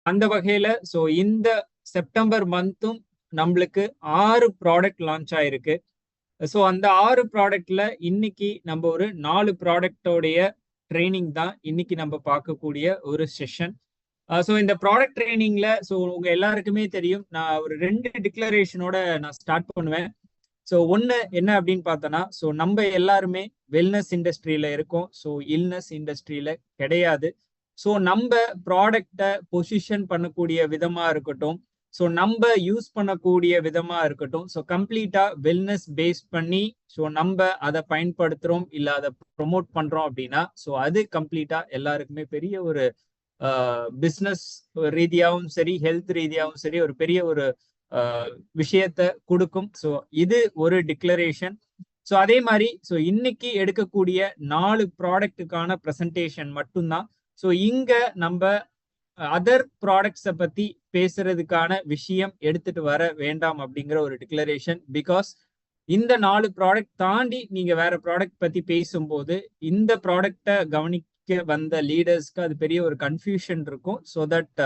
அந்த வகையில ஸோ இந்த செப்டம்பர் மந்த்தும் நம்மளுக்கு 6 ப்ராடக்ட் லான்ச் ஆயிருக்கு. ஸோ அந்த 6 ப்ராடக்ட்ல இன்னைக்கு நம்ம ஒரு 4 ப்ராடக்டோடைய ட்ரைனிங் தான் இன்னைக்கு நம்ம பார்க்கக்கூடிய ஒரு செஷன். ஸோ இந்த ப்ராடக்ட் ட்ரைனிங்ல ஸோ உங்க எல்லாருக்குமே தெரியும், நான் ஒரு 2 டிக்ளரேஷனோட நான் ஸ்டார்ட் பண்ணுவேன். ஸோ ஒன்று என்ன அப்படின்னு பார்த்தோன்னா, ஸோ நம்ம எல்லாருமே வெல்னஸ் இண்டஸ்ட்ரியில இருக்கோம். ஸோ இல்னஸ் இண்டஸ்ட்ரியில கிடையாது. ஸோ நம்ம ப்ராடக்டை பொசிஷன் பண்ணக்கூடிய விதமா இருக்கட்டும், ஸோ நம்ம யூஸ் பண்ணக்கூடிய விதமா இருக்கட்டும், ஸோ கம்ப்ளீட்டா வெல்னஸ் பேஸ் பண்ணி ஸோ நம்ம அதை பயன்படுத்துறோம் இல்லை அதை ப்ரொமோட் பண்றோம் அப்படின்னா, ஸோ அது கம்ப்ளீட்டா எல்லாருக்குமே பெரிய ஒரு பிஸ்னஸ் ரீதியாகவும் சரி, ஹெல்த் ரீதியாகவும் சரி, ஒரு பெரிய ஒரு விஷயத்த கொடுக்கும். ஸோ இது ஒரு டிக்ளரேஷன். ஸோ அதே மாதிரி ஸோ இன்னைக்கு எடுக்கக்கூடிய 4 ப்ராடக்ட்டுக்கான ப்ரெசன்டேஷன் மட்டும்தான். ஸோ இங்க நம்ம அதர் ப்ராடக்ட்ஸை பத்தி பேசுறதுக்கான விஷயம் எடுத்துட்டு வர வேண்டாம் அப்படிங்கிற ஒரு டிக்ளரேஷன். பிகாஸ் இந்த 4 ப்ராடக்ட் தாண்டி நீங்க வேற ப்ராடக்ட் பத்தி பேசும்போது இந்த ப்ராடக்டை கவனிக்க வந்த லீடர்ஸ்க்கு அது பெரிய ஒரு கன்ஃபியூஷன் இருக்கும். ஸோ தட்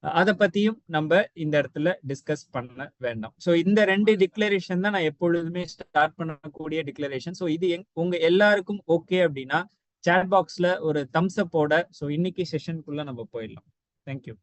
அதை பத்தியும் நம்ம இந்த இடத்துல டிஸ்கஸ் பண்ண வேண்டாம். ஸோ இந்த 2 டிக்ளரேஷன் தான் நான் எப்பொழுதுமே ஸ்டார்ட் பண்ணக்கூடிய டிக்ளரேஷன். ஸோ இது உங்க எல்லாருக்கும் ஓகே அப்படின்னா சாட் பாக்ஸ்ல ஒரு தம்ஸ் அப் போட ஸோ இன்னைக்கு செஷனுக்குள்ள நம்ம போயிடலாம். Thank you.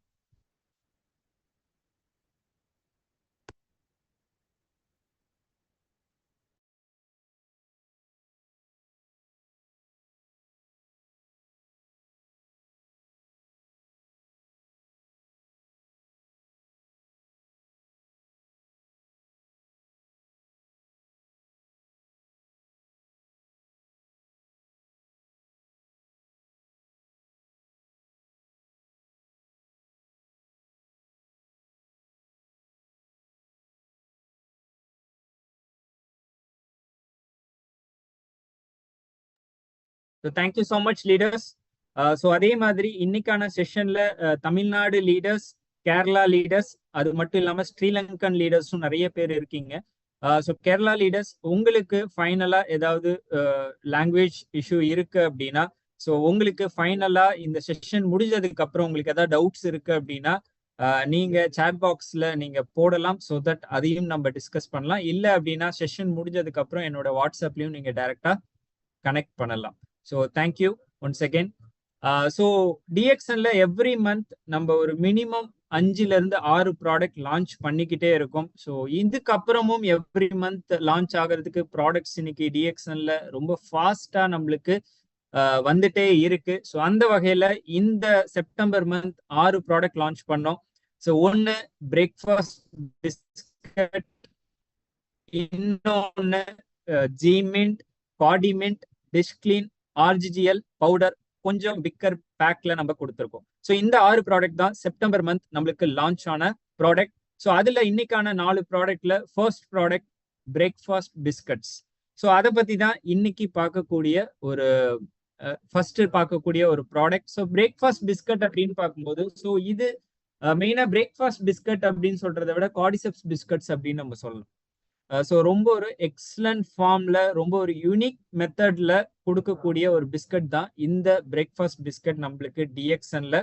Thank you so much leaders. So அதே மாதிரி இன்னைக்கான செஷன்ல தமிழ்நாடு லீடர்ஸ், கேரளா லீடர்ஸ், அது மட்டும் இல்லாமல் ஸ்ரீலங்கன் லீடர்ஸும் நிறைய பேர் இருக்கீங்க. ஸோ கேரளா லீடர்ஸ், உங்களுக்கு ஃபைனலா ஏதாவது லாங்குவேஜ் இஷ்யூ இருக்கு அப்படின்னா, ஸோ உங்களுக்கு ஃபைனலா இந்த செஷன் முடிஞ்சதுக்கு அப்புறம் உங்களுக்கு ஏதாவது டவுட்ஸ் இருக்கு அப்படின்னா நீங்க சாட் பாக்ஸ்ல நீங்க போடலாம். ஸோ தட் அதையும் நம்ம டிஸ்கஸ் பண்ணலாம். இல்லை அப்படின்னா செஷன் முடிஞ்சதுக்கு அப்புறம் என்னோட வாட்ஸ்அப்லயும் நீங்க டைரக்டா கனெக்ட் பண்ணலாம். So thank you once again. So டிஎக்ஸ்என்ல எவ்ரி மந்த் நம்ம ஒரு மினிமம் 5 to 6 ப்ராடக்ட் லான்ச் பண்ணிக்கிட்டே இருக்கும். ஸோ இதுக்கப்புறமும் எவ்ரி மந்த் லான்ச் ஆகிறதுக்கு ப்ராடக்ட்ஸ் இன்னைக்கு டிஎக்ஸ்என்ல ரொம்ப ஃபாஸ்டா நம்மளுக்கு வந்துட்டே இருக்கு. ஸோ அந்த வகையில இந்த செப்டம்பர் மந்த் 6 ப்ராடக்ட் லான்ச் பண்ணோம். ஸோ ஒன்று பிரேக்ஃபாஸ்ட் பிஸ்கட், இன்னொன்று ஜிமின்ட், கார்டிமெண்ட், டிஷ் கிளீன், ஆர்ஜிஜிஎல் பவுடர், கொஞ்சம் பிக்கர் பேக்ல நம்ம கொடுத்துருக்கோம். ஸோ இந்த 6 ப்ராடக்ட் தான் செப்டம்பர் மந்த் நம்மளுக்கு லான்ச் ஆன ப்ராடக்ட். ஸோ அதுல இன்னைக்கான 4 ப்ராடக்ட்ல first product breakfast biscuits. So அதை பத்தி தான் இன்னைக்கு பார்க்கக்கூடிய ஒரு ஃபர்ஸ்ட் பார்க்கக்கூடிய ஒரு ப்ராடக்ட். ஸோ பிரேக்ஃபாஸ்ட் பிஸ்கட் அப்படின்னு பார்க்கும்போது ஸோ இது மெயினா பிரேக்ஃபாஸ்ட் பிஸ்கட் அப்படின்னு சொல்றதை விட கார்டிசெப்ஸ் பிஸ்கட்ஸ் அப்படின்னு நம்ம சொல்லலாம். ஸோ ரொம்ப ஒரு எக்ஸலண்ட் ஃபார்ம்ல ரொம்ப ஒரு யூனிக் மெத்தட்ல கொடுக்கக்கூடிய ஒரு பிஸ்கட் தான் இந்த பிரேக்ஃபாஸ்ட் பிஸ்கட் நம்மளுக்கு டிஎக்ஸ்என்ல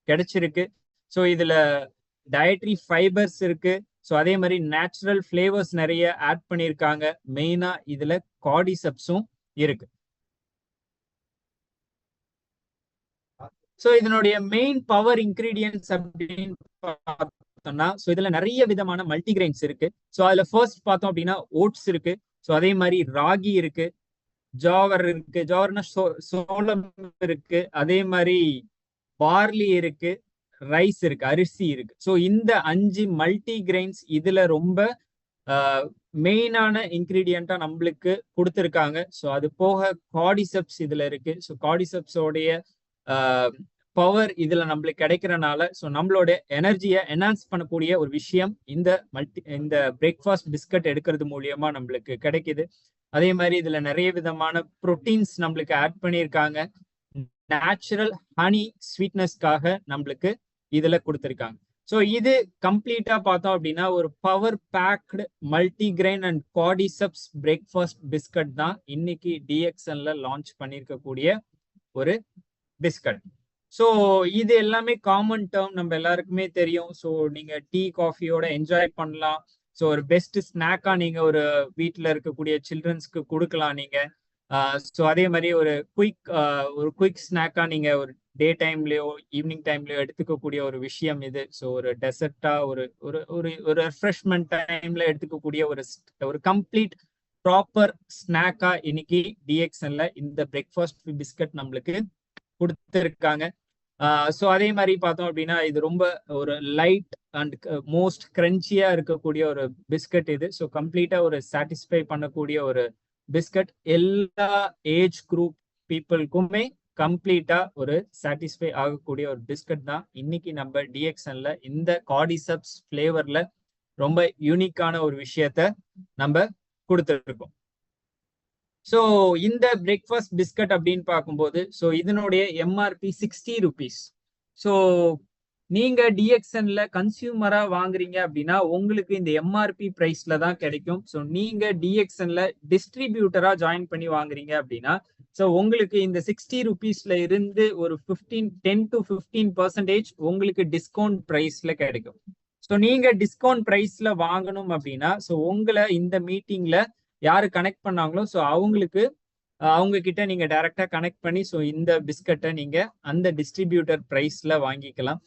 கிடைச்சிருக்கு. ஸோ இதுல டயட்ரி ஃபைபர்ஸ் இருக்கு. ஸோ அதே மாதிரி நேச்சுரல் ஃபிளேவர்ஸ் நிறைய ஆட் பண்ணியிருக்காங்க. மெயினா இதுல கார்டிசெப்ஸும் இருக்கு. ஸோ இதனுடைய மெயின் பவர் இன்கிரீடியன்ஸ் அப்படின்னு பார்த்தோம்னா ஸோ இதுல நிறைய விதமான மல்டிகிரெயின்ஸ் இருக்கு. ஸோ அதுல ஃபர்ஸ்ட் பார்த்தோம் அப்படின்னா ஓட்ஸ் இருக்கு. ஸோ அதே மாதிரி ராகி இருக்கு, ஜாவர் இருக்கு, ஜாவர்னா சோளம் இருக்கு, அதே மாதிரி பார்லி இருக்கு, ரைஸ் இருக்கு, அரிசி இருக்கு. ஸோ இந்த 5 மல்டிகிரெயின்ஸ் இதுல ரொம்ப மெயினான இன்கிரீடியண்டா நம்மளுக்கு கொடுத்துருக்காங்க. ஸோ அது போக கார்டிசெப்ஸ் இதுல இருக்கு. ஸோ கார்டிசெப்ஸோடைய பவர் இதுல நம்மளுக்கு கிடைக்கிறனால ஸோ நம்மளோட எனர்ஜியை என்ஹான்ஸ் பண்ணக்கூடிய ஒரு விஷயம் இந்த பிரேக்ஃபாஸ்ட் பிஸ்கட் எடுக்கிறது மூலியமா நம்மளுக்கு கிடைக்குது. அதே மாதிரி இதுல நிறைய விதமான ப்ரோட்டீன்ஸ் நம்மளுக்கு ஆட் பண்ணியிருக்காங்க. நேச்சுரல் ஹனி ஸ்வீட்னஸ்க்காக நம்மளுக்கு இதுல கொடுத்துருக்காங்க. ஸோ இது கம்ப்ளீட்டா பார்த்தோம் அப்படின்னா ஒரு power packed multigrain and cordyceps breakfast biscuit தான் இன்னைக்கு டிஎக்ஸ்என்ல லான்ச் பண்ணியிருக்கக்கூடிய ஒரு பிஸ்கட். ஸோ இது எல்லாமே காமன் டேர்ம், நம்ம எல்லாருக்குமே தெரியும். ஸோ நீங்க டீ காஃபியோட என்ஜாய் பண்ணலாம். ஸோ ஒரு பெஸ்ட் ஸ்நாக்கா நீங்க ஒரு வீட்டில் இருக்கக்கூடிய சில்ட்ரன்ஸ்க்கு கொடுக்கலாம் நீங்க. ஸோ அதே மாதிரி ஒரு குயிக் ஸ்நாக்கா நீங்க ஒரு டே டைம்லயோ ஈவினிங் டைம்லயோ எடுத்துக்கக்கூடிய ஒரு விஷயம் இது. ஸோ ஒரு டெசர்ட்டா ஒரு ஒரு ஒரு ஒரு ரெஃப்ரெஷ்மெண்ட் டைம்ல எடுத்துக்கக்கூடிய ஒரு கம்ப்ளீட் ப்ராப்பர் ஸ்நாக்கா இன்னைக்கு டிஎக்ஸ்என்ல இந்த பிரேக்ஃபாஸ்ட் பிஸ்கட் நம்மளுக்கு கொடுத்துருக்காங்க. ஸோ அதே மாதிரி பார்த்தோம் அப்படின்னா இது ரொம்ப ஒரு லைட் அண்ட் மோஸ்ட் கிரன்ச்சியா இருக்கக்கூடிய ஒரு பிஸ்கட் இது. ஸோ கம்ப்ளீட்டா ஒரு சாட்டிஸ்ஃபை பண்ணக்கூடிய ஒரு பிஸ்கட். எல்லா ஏஜ் குரூப் பீப்புளுக்குமே கம்ப்ளீட்டா ஒரு சாட்டிஸ்ஃபை ஆகக்கூடிய ஒரு பிஸ்கட் தான் இன்னைக்கு நம்ம டிஎக்ஸ்என்ல இந்த கார்டிசப்ஸ் ஃபிளேவர்ல ரொம்ப யூனிக்கான ஒரு விஷயத்த நம்ம கொடுத்துருக்கோம். ஸோ இந்த பிரேக்ஃபாஸ்ட் பிஸ்கட் அப்படின்னு பார்க்கும்போது ஸோ இதனுடைய எம்ஆர்பி 60 rupees. ஸோ நீங்க டிஎக்ஸ்என்ல கன்சியூமரா வாங்குறீங்க அப்படின்னா உங்களுக்கு இந்த எம்ஆர்பி பிரைஸ்ல தான் கிடைக்கும். ஸோ நீங்க டிஎக்ஸ்என்ல டிஸ்ட்ரிபியூட்டரா ஜாயின் பண்ணி வாங்குறீங்க அப்படின்னா ஸோ உங்களுக்கு இந்த 60 rupeesல இருந்து ஒரு 10 to 15% உங்களுக்கு டிஸ்கவுண்ட் பிரைஸ்ல கிடைக்கும். ஸோ நீங்க டிஸ்கவுண்ட் பிரைஸ்ல வாங்கணும் அப்படின்னா ஸோ உங்களை இந்த மீட்டிங்ல யாரு கனெக்ட் பண்ணாங்களோ ஸோ அவங்களுக்கு அவங்க கிட்ட நீங்க டைரக்டா கனெக்ட் பண்ணி ஸோ இந்த பிஸ்கட்டை நீங்க அந்த டிஸ்ட்ரிபியூட்டர் பிரைஸ்ல வாங்கிக்கலாம்.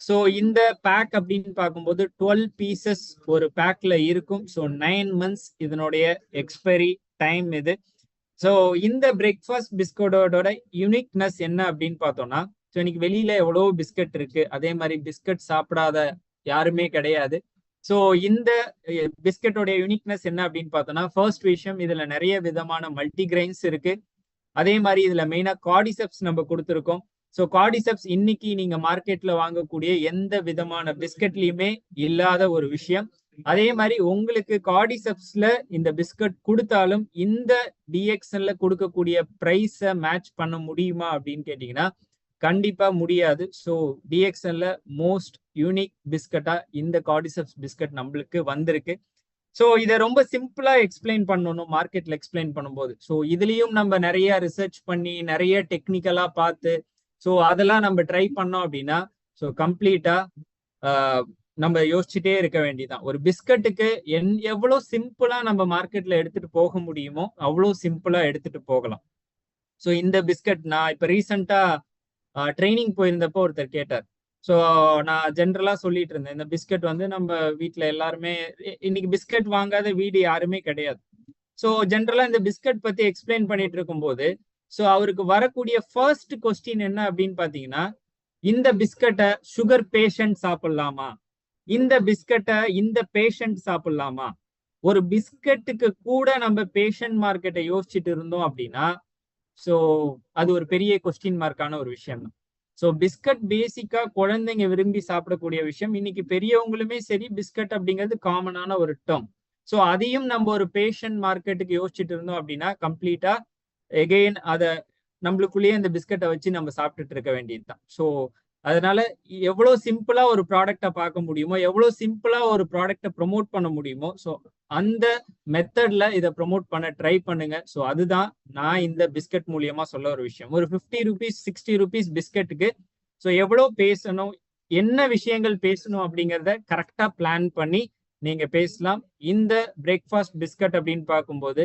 ஸோ இந்த பேக் அப்படின்னு பார்க்கும்போது 12 pieces ஒரு பேக்ல இருக்கும். ஸோ 9 months இதனுடைய எக்ஸ்பைரி டைம் இது. ஸோ இந்த பிரேக்ஃபாஸ்ட் பிஸ்கட்டோட யூனிக்னஸ் என்ன அப்படின்னு பார்த்தோம்னா ஸோ இன்னைக்கு வெளியில எவ்வளவு பிஸ்கட் இருக்கு, அதே மாதிரி பிஸ்கட் சாப்பிடாத யாருமே கிடையாது. ஸோ இந்த பிஸ்கட்டோட யூனிக்னஸ் என்ன அப்படின்னு பார்த்தோம்னா ஃபர்ஸ்ட் விஷயம் இதுல நிறைய விதமான மல்டிகிரெயின்ஸ் இருக்கு. அதே மாதிரி இதுல மெயினா கார்டிசப்ஸ் நம்ம கொடுத்துருக்கோம். ஸோ கார்டிசப்ஸ் இன்னைக்கு நீங்க மார்க்கெட்ல வாங்கக்கூடிய எந்த விதமான பிஸ்கட்லயுமே இல்லாத ஒரு விஷயம். அதே மாதிரி உங்களுக்கு கார்டிசப்ஸ்ல இந்த பிஸ்கட் கொடுத்தாலும் இந்த டிஎக்ஸ்என்ல கொடுக்கக்கூடிய பிரைஸை மேட்ச் பண்ண முடியுமா அப்படின்னு கேட்டீங்கன்னா கண்டிப்பா முடியாது. ஸோ டிஎக்ஸ்என்ல மோஸ்ட் யூனிக் பிஸ்கட்டா இந்த கார்டிசப்ஸ் பிஸ்கட் நம்மளுக்கு வந்திருக்கு. ஸோ இதை ரொம்ப சிம்பிளா எக்ஸ்பிளைன் பண்ணணும் மார்க்கெட்ல எக்ஸ்பிளைன் பண்ணும்போது. ஸோ இதுலயும் நம்ம நிறைய ரிசர்ச் பண்ணி நிறைய டெக்னிக்கலா பார்த்து ஸோ அதெல்லாம் நம்ம ட்ரை பண்ணோம் அப்படின்னா ஸோ கம்ப்ளீட்டா நம்ம யோசிச்சுட்டே இருக்க வேண்டியதான். ஒரு பிஸ்கட்டுக்கு எவ்வளவு சிம்பிளா நம்ம மார்க்கெட்ல எடுத்துட்டு போக முடியுமோ அவ்வளோ சிம்பிளா எடுத்துட்டு போகலாம். ஸோ இந்த பிஸ்கட் நான் இப்ப ரீசெண்டா ட்ரைனிங் போயிருந்தப்போ ஒருத்தர் கேட்டார். ஸோ நான் ஜென்ரலா சொல்லிட்டு இருந்தேன் இந்த பிஸ்கட் வந்து நம்ம வீட்டில் எல்லாருமே இன்னைக்கு பிஸ்கட் வாங்காத வீடு யாருமே கிடையாது. ஸோ ஜென்ரலா இந்த பிஸ்கட் பத்தி எக்ஸ்பிளைன் பண்ணிட்டு இருக்கும்போது ஸோ அவருக்கு வரக்கூடிய ஃபர்ஸ்ட் கொஸ்டின் என்ன அப்படின்னு பாத்தீங்கன்னா இந்த பிஸ்கட்டை சுகர் பேஷண்ட் சாப்பிடலாமா, இந்த பிஸ்கட்டை இந்த பேஷண்ட் சாப்பிடலாமா. ஒரு பிஸ்கட்டுக்கு கூட நம்ம பேஷண்ட் மார்க்கெட்டை யோசிச்சுட்டு இருந்தோம் அப்படின்னா ஸோ அது ஒரு பெரிய கொஸ்டின் மார்க்கான ஒரு விஷயம் தான். ஸோ பிஸ்கட் பேசிக்கா குழந்தைங்க விரும்பி சாப்பிடக்கூடிய விஷயம். இன்னைக்கு பெரியவங்களுமே சரி பிஸ்கட் அப்படிங்கிறது காமனான ஒரு டேர்ம். ஸோ அதையும் நம்ம ஒரு பேஷண்ட் மார்க்கெட்டுக்கு யோசிச்சுட்டு இருந்தோம் அப்படின்னா கம்ப்ளீட்டா எகெயின் அதை நம்மளுக்குள்ளேயே அந்த பிஸ்கட்டை வச்சு நம்ம சாப்பிட்டுட்டு இருக்க வேண்டியதுதான். ஸோ அதனால எவ்வளவு சிம்பிளா ஒரு ப்ராடக்டை பார்க்க முடியுமோ எவ்வளவு சிம்பிளா ஒரு ப்ராடக்டை ப்ரொமோட் பண்ண முடியுமோ ஸோ அந்த மெத்தட்ல இதை ப்ரொமோட் பண்ண ட்ரை பண்ணுங்க. ஸோ அதுதான் நான் இந்த பிஸ்கட் மூலியமா சொல்ல ஒரு விஷயம். ஒரு 50 rupees 60 rupees பிஸ்கட்டுக்கு ஸோ எவ்வளவு பேசணும், என்ன விஷயங்கள் பேசணும் அப்படிங்கிறத கரெக்டா பிளான் பண்ணி நீங்க பேசலாம். இந்த பிரேக்ஃபாஸ்ட் பிஸ்கட் அப்படின்னு பார்க்கும்போது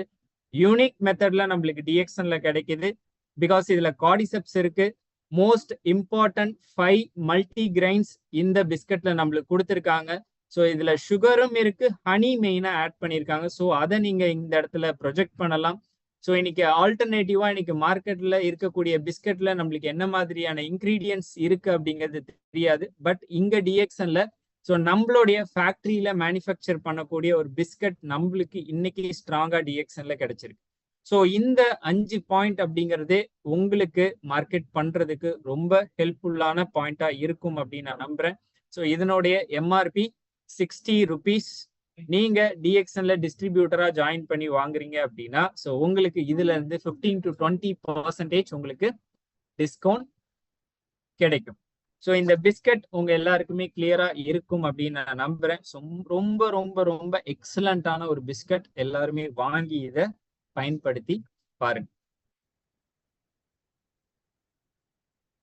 யூனிக் மெத்தட்ல நம்மளுக்கு டிஎக்ஸ்என்ல கிடைக்குது. பிகாஸ் இதுல கார்டிசப்ஸ் இருக்கு. மோஸ்ட் இம்பார்ட்டன்ட் 5 மல்டிகிரெயின்ஸ் இந்த பிஸ்கட்ல நம்மளுக்கு கொடுத்துருக்காங்க. ஸோ இதுல சுகரும் இருக்கு, ஹனி மெயினா ஆட் பண்ணியிருக்காங்க. ஸோ அதை நீங்க இந்த இடத்துல ப்ரொஜெக்ட் பண்ணலாம். ஸோ இன்னைக்கு ஆல்டர்னேட்டிவா இன்னைக்கு மார்க்கெட்ல இருக்கக்கூடிய பிஸ்கட்ல நம்மளுக்கு என்ன மாதிரியான இன்கிரீடியன்ஸ் இருக்கு அப்படிங்கிறது தெரியாது. பட் இங்க டிஎக்ஸ்என்ல ஸோ நம்மளுடைய ஃபேக்டரியில மேனுஃபேக்சர் பண்ணக்கூடிய ஒரு பிஸ்கட் நம்மளுக்கு இன்னைக்கு ஸ்ட்ராங்கா டிஎக்ஸ்என்ல கிடைச்சிருக்கு. ஸோ இந்த 5 பாயிண்ட் அப்படிங்கிறதே உங்களுக்கு மார்க்கெட் பண்றதுக்கு ரொம்ப ஹெல்ப்ஃபுல்லான பாயிண்டா இருக்கும் அப்படின்னு நான் நம்புறேன். ஸோ இதனுடைய எம்ஆர்பி 60 rupees. நீங்க டிஎக்ஸ்என்ல டிஸ்ட்ரிபியூட்டரா ஜாயின் பண்ணி வாங்குறீங்க அப்படின்னா ஸோ உங்களுக்கு இதுல இருந்து 15 to 20% உங்களுக்கு டிஸ்கவுண்ட் கிடைக்கும். ஸோ இந்த பிஸ்கட் உங்க எல்லாருக்குமே கிளியரா இருக்கும் அப்படின்னு நான் நம்புறேன். ரொம்ப ரொம்ப ரொம்ப எக்ஸலண்டான ஒரு பிஸ்கட். எல்லாருமே வாங்கி இதை பயன்படுத்தி பாருங்க.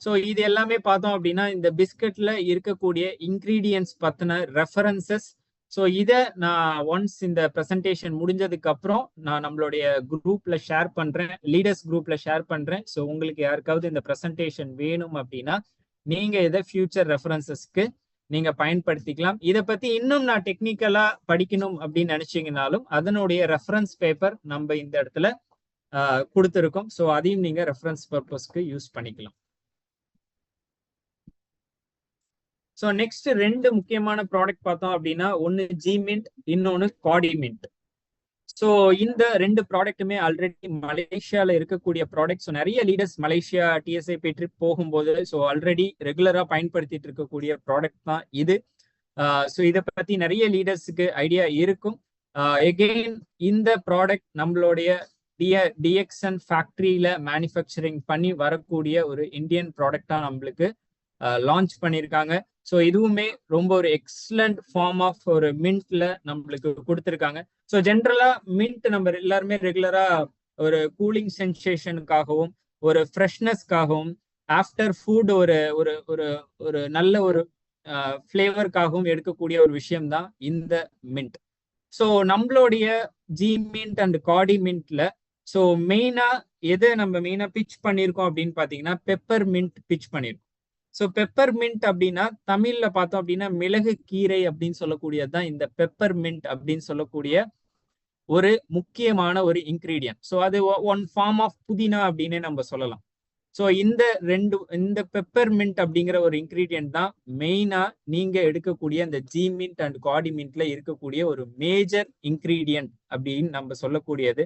ஸோ இது எல்லாமே பார்த்தோம் அப்படின்னா இந்த பிஸ்கட்ல இருக்கக்கூடிய இன்கிரீடியன்ஸ் பத்தின ரெஃபரன்சஸ். ஸோ இதை நான் ஒன்ஸ் இந்த ப்ரெசன்டேஷன் முடிஞ்சதுக்கு அப்புறம் நான் நம்மளுடைய குரூப்ல ஷேர் பண்றேன், லீடர்ஸ் குரூப்ல ஷேர் பண்றேன். ஸோ உங்களுக்கு யாருக்காவது இந்த ப்ரெசன்டேஷன் வேணும் அப்படின்னா நீங்க இதை ஃபியூச்சர் ரெஃபரன்சஸ்க்கு நீங்க பயன்படுத்திக்கலாம். இதை பத்தி இன்னும் நான் டெக்னிக்கலா படிக்கணும் அப்படின்னு நினைச்சீங்கனாலும் அதனுடைய ரெஃபரன்ஸ் பேப்பர் நம்ம இந்த இடத்துல கொடுத்துருக்கோம். ஸோ அதையும் நீங்க ரெஃபரன்ஸ் பர்பஸ்க்கு யூஸ் பண்ணிக்கலாம். ஸோ நெக்ஸ்ட் ரெண்டு முக்கியமான ப்ராடக்ட் பார்த்தோம் அப்படின்னா ஒன்னு ஜிமின்ட், இன்னொன்னு காடிமின்ட். ஸோ இந்த ரெண்டு ப்ராடக்ட்டுமே ஆல்ரெடி மலேசியால இருக்கக்கூடிய ப்ராடக்ட். ஸோ நிறைய லீடர்ஸ் மலேசியா TSIP ட்ரிப் போகும்போது ஸோ ஆல்ரெடி ரெகுலரா பயன்படுத்திட்டு இருக்கக்கூடிய ப்ராடக்ட் தான் இது. ஸோ இதை பத்தி நிறைய லீடர்ஸுக்கு ஐடியா இருக்கும். எகெயின் இந்த ப்ராடக்ட் நம்மளுடைய டிஎக்ஸ்என் ஃபேக்டரியில மேனுஃபேக்சரிங் பண்ணி வரக்கூடிய ஒரு இந்தியன் ப்ராடக்டா நம்மளுக்கு லான்ச் பண்ணியிருக்காங்க. ஸோ இதுவுமே ரொம்ப ஒரு எக்ஸலண்ட் ஃபார்ம் ஆஃப் ஒரு மின்ட்ல நம்மளுக்கு கொடுத்துருக்காங்க. ஸோ ஜென்ரலா மின்ட் நம்ம எல்லாருமே ரெகுலரா ஒரு கூலிங் சென்சேஷனுக்காகவும் ஒரு ஃப்ரெஷ்னஸ்க்காகவும் ஆஃப்டர் ஃபுட் ஒரு ஒரு ஒரு ஒரு நல்ல ஒரு ஃப்ளேவருக்காகவும் எடுக்கக்கூடிய ஒரு விஷயம் தான் இந்த மின்ட். ஸோ நம்மளுடைய ஜிமின்ட் அண்ட் காடிமின்ட்ல ஸோ மெயினா எதை நம்ம மெயினா பிச் பண்ணியிருக்கோம் அப்படின்னு பார்த்தீங்கன்னா பெப்பர் மின்ட் பிச் பண்ணியிருக்கோம். ஸோ பெப்பர் மின்ட் அப்படின்னா தமிழ்ல பார்த்தோம் அப்படின்னா மிளகு கீரை அப்படின்னு சொல்லக்கூடியதுதான் இந்த பெப்பர் மின்ட் அப்படின்னு சொல்லக்கூடிய ஒரு முக்கியமான ஒரு இன்கிரீடியன்ட். ஸோ அது ஒன் ஃபார்ம் ஆஃப் புதினா அப்படின்னு நம்ம சொல்லலாம். ஸோ இந்த பெப்பர் மின்ட் அப்படிங்கிற ஒரு இன்கிரீடியன்ட் தான் மெயினா நீங்க எடுக்கக்கூடிய இந்த ஜிமின்ட் அண்ட் காடிமின்ட்ல இருக்கக்கூடிய ஒரு மேஜர் இன்கிரீடியன்ட் அப்படின்னு நம்ம சொல்லக்கூடியது.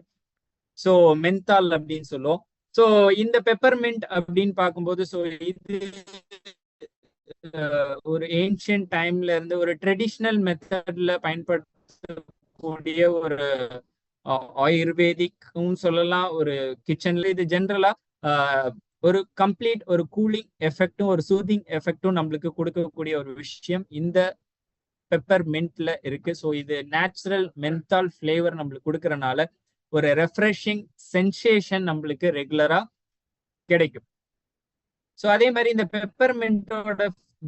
ஸோ மென்தால் அப்படின்னு சொல்லுவோம். ஸோ இந்த பெப்பர்மெண்ட் அப்படின்னு பார்க்கும்போது ஸோ இது ஒரு ஏன்ஷியன்ட் டைம்ல இருந்து ஒரு ட்ரெடிஷ்னல் மெத்தட்ல பயன்படுத்தக்கூடிய ஒரு ஆயுர்வேதிக்கும் சொல்லலாம். ஒரு கிச்சன்ல இது ஜென்ரலா ஒரு கம்ப்ளீட் ஒரு கூலிங் எஃபெக்டும் ஒரு சூதிங் எஃபெக்டும் நம்மளுக்கு கொடுக்கக்கூடிய ஒரு விஷயம் இந்த பெப்பர் மின்ட்ல இருக்கு. ஸோ இது நேச்சுரல் மென்தால் ஃபிளேவர் நம்மளுக்கு கொடுக்கறனால ஒரு ரெஃப்ரெஷிங் சென்சேஷன் நம்மளுக்கு ரெகுலரா கிடைக்கும். ஸோ அதே மாதிரி இந்த பெப்பர்மெண்டோட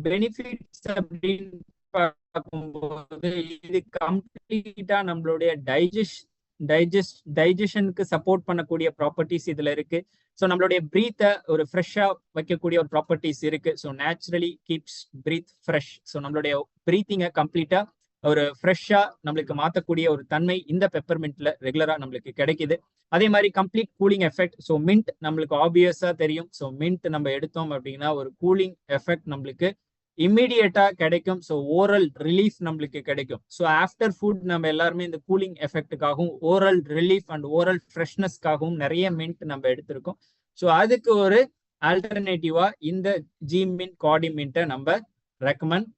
பெனிஃபிட்ஸ் அப்படின்னு பார்க்கும்போது இது கம்ப்ளீட்டா நம்மளுடைய டைஜஷனுக்கு சப்போர்ட் பண்ணக்கூடிய ப்ராப்பர்ட்டிஸ் இதுல இருக்கு. ஸோ நம்மளுடைய பிரீத்தை ஒரு ஃப்ரெஷ்ஷா வைக்கக்கூடிய ஒரு ப்ராப்பர்ட்டிஸ் இருக்கு. So naturally keeps breath fresh. So நம்மளுடைய பிரீத்திங்கை கம்ப்ளீட்டா ஒரு ஃப்ரெஷ்ஷா நம்மளுக்கு மாற்றக்கூடிய ஒரு தன்மை இந்த பெப்பர்மெண்ட்ல ரெகுலரா நம்மளுக்கு கிடைக்குது. அதே மாதிரி complete cooling effect. So mint நம்மளுக்கு ஆப்வியஸா தெரியும். ஸோ மின்ட் நம்ம எடுத்தோம் அப்படின்னா ஒரு கூலிங் எஃபெக்ட் நம்மளுக்கு இம்மிடியேட்டா கிடைக்கும். ஸோ ஓரல் ரிலீஃப் நம்மளுக்கு கிடைக்கும். ஸோ ஆஃப்டர் ஃபுட் நம்ம எல்லாருமே இந்த கூலிங் எஃபெக்டுக்காகவும் ஓரல் ரிலீஃப் அண்ட் ஓரல் ஃப்ரெஷ்னஸ்க்காகவும் நிறைய மின்ட் நம்ம எடுத்திருக்கோம். ஸோ அதுக்கு ஒரு ஆல்டர்னேட்டிவா இந்த ஜிமின்ட் காடிமின்ட்டை நம்ம ரெக்கமெண்ட்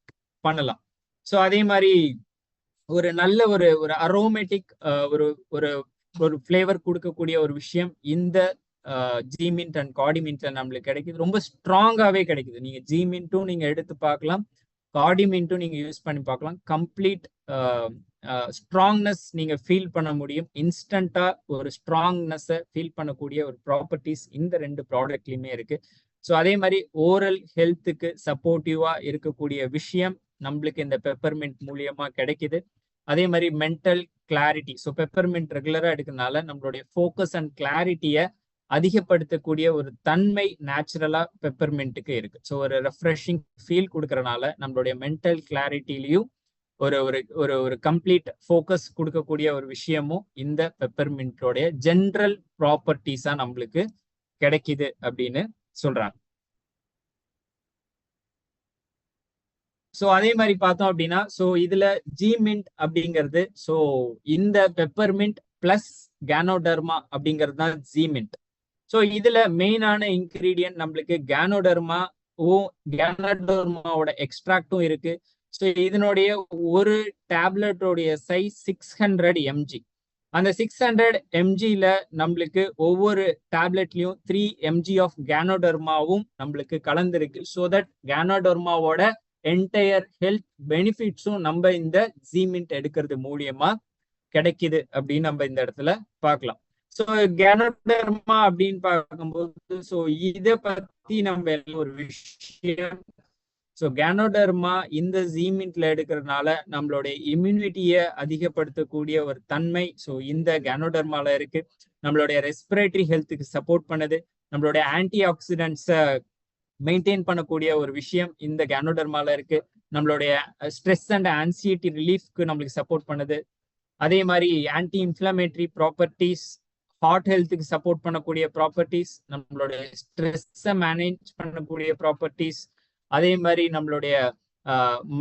பண்ணலாம். ஸோ அதே மாதிரி ஒரு நல்ல ஒரு ஒரு அரோமேட்டிக் ஒரு ஒரு ஒரு ஃப்ளேவர் கொடுக்கக்கூடிய ஒரு விஷயம் இந்த ஜிமின்ட் அண்ட் காடிமின்ட்ல நம்மளுக்கு கிடைக்குது. ரொம்ப ஸ்ட்ராங்காகவே கிடைக்குது. நீங்க ஜிமின்ட்டும் நீங்க எடுத்து பார்க்கலாம், காடிமின்ட்டும் நீங்க யூஸ் பண்ணி பார்க்கலாம். கம்ப்ளீட் ஸ்ட்ராங்னஸ் நீங்க ஃபீல் பண்ண முடியும். இன்ஸ்டண்டா ஒரு ஸ்ட்ராங்னஸை ஃபீல் பண்ணக்கூடிய ஒரு ப்ராப்பர்ட்டிஸ் இந்த ரெண்டு ப்ராடக்ட்லையுமே இருக்கு. ஸோ அதே மாதிரி ஓரல் ஹெல்த்துக்கு சப்போர்ட்டிவா இருக்கக்கூடிய விஷயம் நம்மளுக்கு இந்த பெப்பர்மெண்ட் மூலியமா கிடைக்குது. அதே மாதிரி மென்டல் கிளாரிட்டி. ஸோ பெப்பர்மெண்ட் ரெகுலரா எடுக்கிறதுனால நம்மளுடைய ஃபோக்கஸ் அண்ட் கிளாரிட்டியை அதிகப்படுத்தக்கூடிய ஒரு தன்மை நேச்சுரலா பெப்பர்மெண்ட்டுக்கு இருக்கு. ஸோ ஒரு ரெஃப்ரெஷிங் ஃபீல் கொடுக்கறனால நம்மளுடைய மென்டல் கிளாரிட்டிலையும் ஒரு ஒரு ஒரு ஒரு கம்ப்ளீட் ஃபோக்கஸ் கொடுக்கக்கூடிய ஒரு விஷயமும் இந்த பெப்பர்மெண்ட்டோடைய ஜென்ரல் ப்ராப்பர்ட்டிஸா நம்மளுக்கு கிடைக்குது அப்படின்னு சொல்றாங்க. ஸோ அதே மாதிரி பார்த்தோம் அப்படின்னா ஸோ இதுல ஜிமின்ட் அப்படிங்கிறது ஸோ இந்த பெப்பர்மின்ட் பிளஸ் கேனோடர்மா அப்படிங்கிறது தான் ஜிமின்ட். ஸோ இதுல மெயினான இன்கிரீடியன்ட் நம்மளுக்கு கேனோடர்மாவோட எக்ஸ்ட்ராக்டும் இருக்கு. ஸோ இதனுடைய ஒரு டேப்லெட்டோடைய சைஸ் 600 mg. அந்த 600 mgல நம்மளுக்கு ஒவ்வொரு டேப்லெட்லயும் 3 mg ஆஃப் கேனோடர்மாவும் நம்மளுக்கு கலந்துருக்கு. ஸோ தட் கேனோடர்மாவோட என்டையர் ஹெல்த் பெனிஃபிட்ஸும் நம்ம இந்த ஜிமின்ட் எடுக்கிறது மூலியமா கிடைக்குது அப்படின்னு நம்ம இந்த இடத்துல பார்க்கலாம். ஸோ கேனோடர்மா அப்படின்னு பார்க்கும்போது ஸோ இதை பத்தி நம்ம ஒரு விஷயம். ஸோ கேனோடர்மா இந்த ஜீமின்ட்ல எடுக்கிறதுனால நம்மளுடைய இம்யூனிட்டியை அதிகப்படுத்தக்கூடிய ஒரு தன்மை ஸோ இந்த கேனோடர்மால இருக்கு. நம்மளுடைய ரெஸ்பிரேட்டரி ஹெல்த்துக்கு சப்போர்ட் பண்ணுது. நம்மளுடைய ஆன்டி ஆக்சிடென்ட்ஸை மெயின்டைன் பண்ணக்கூடிய ஒரு விஷயம் இந்த கேனோடர்மால இருக்கு. நம்மளுடைய ஸ்ட்ரெஸ் அண்ட் ஆன்சியட்டி ரிலீஃப்க்கு நம்மளுக்கு சப்போர்ட் பண்ணுது. அதே மாதிரி ஆன்டி இன்ஃப்ளமேட்டரி ப்ராப்பர்ட்டிஸ், ஹார்ட் ஹெல்த்துக்கு சப்போர்ட் பண்ணக்கூடிய ப்ராப்பர்ட்டிஸ், நம்மளுடைய ஸ்ட்ரெஸ்ஸை மேனேஜ் பண்ணக்கூடிய ப்ராப்பர்ட்டிஸ், அதே மாதிரி நம்மளுடைய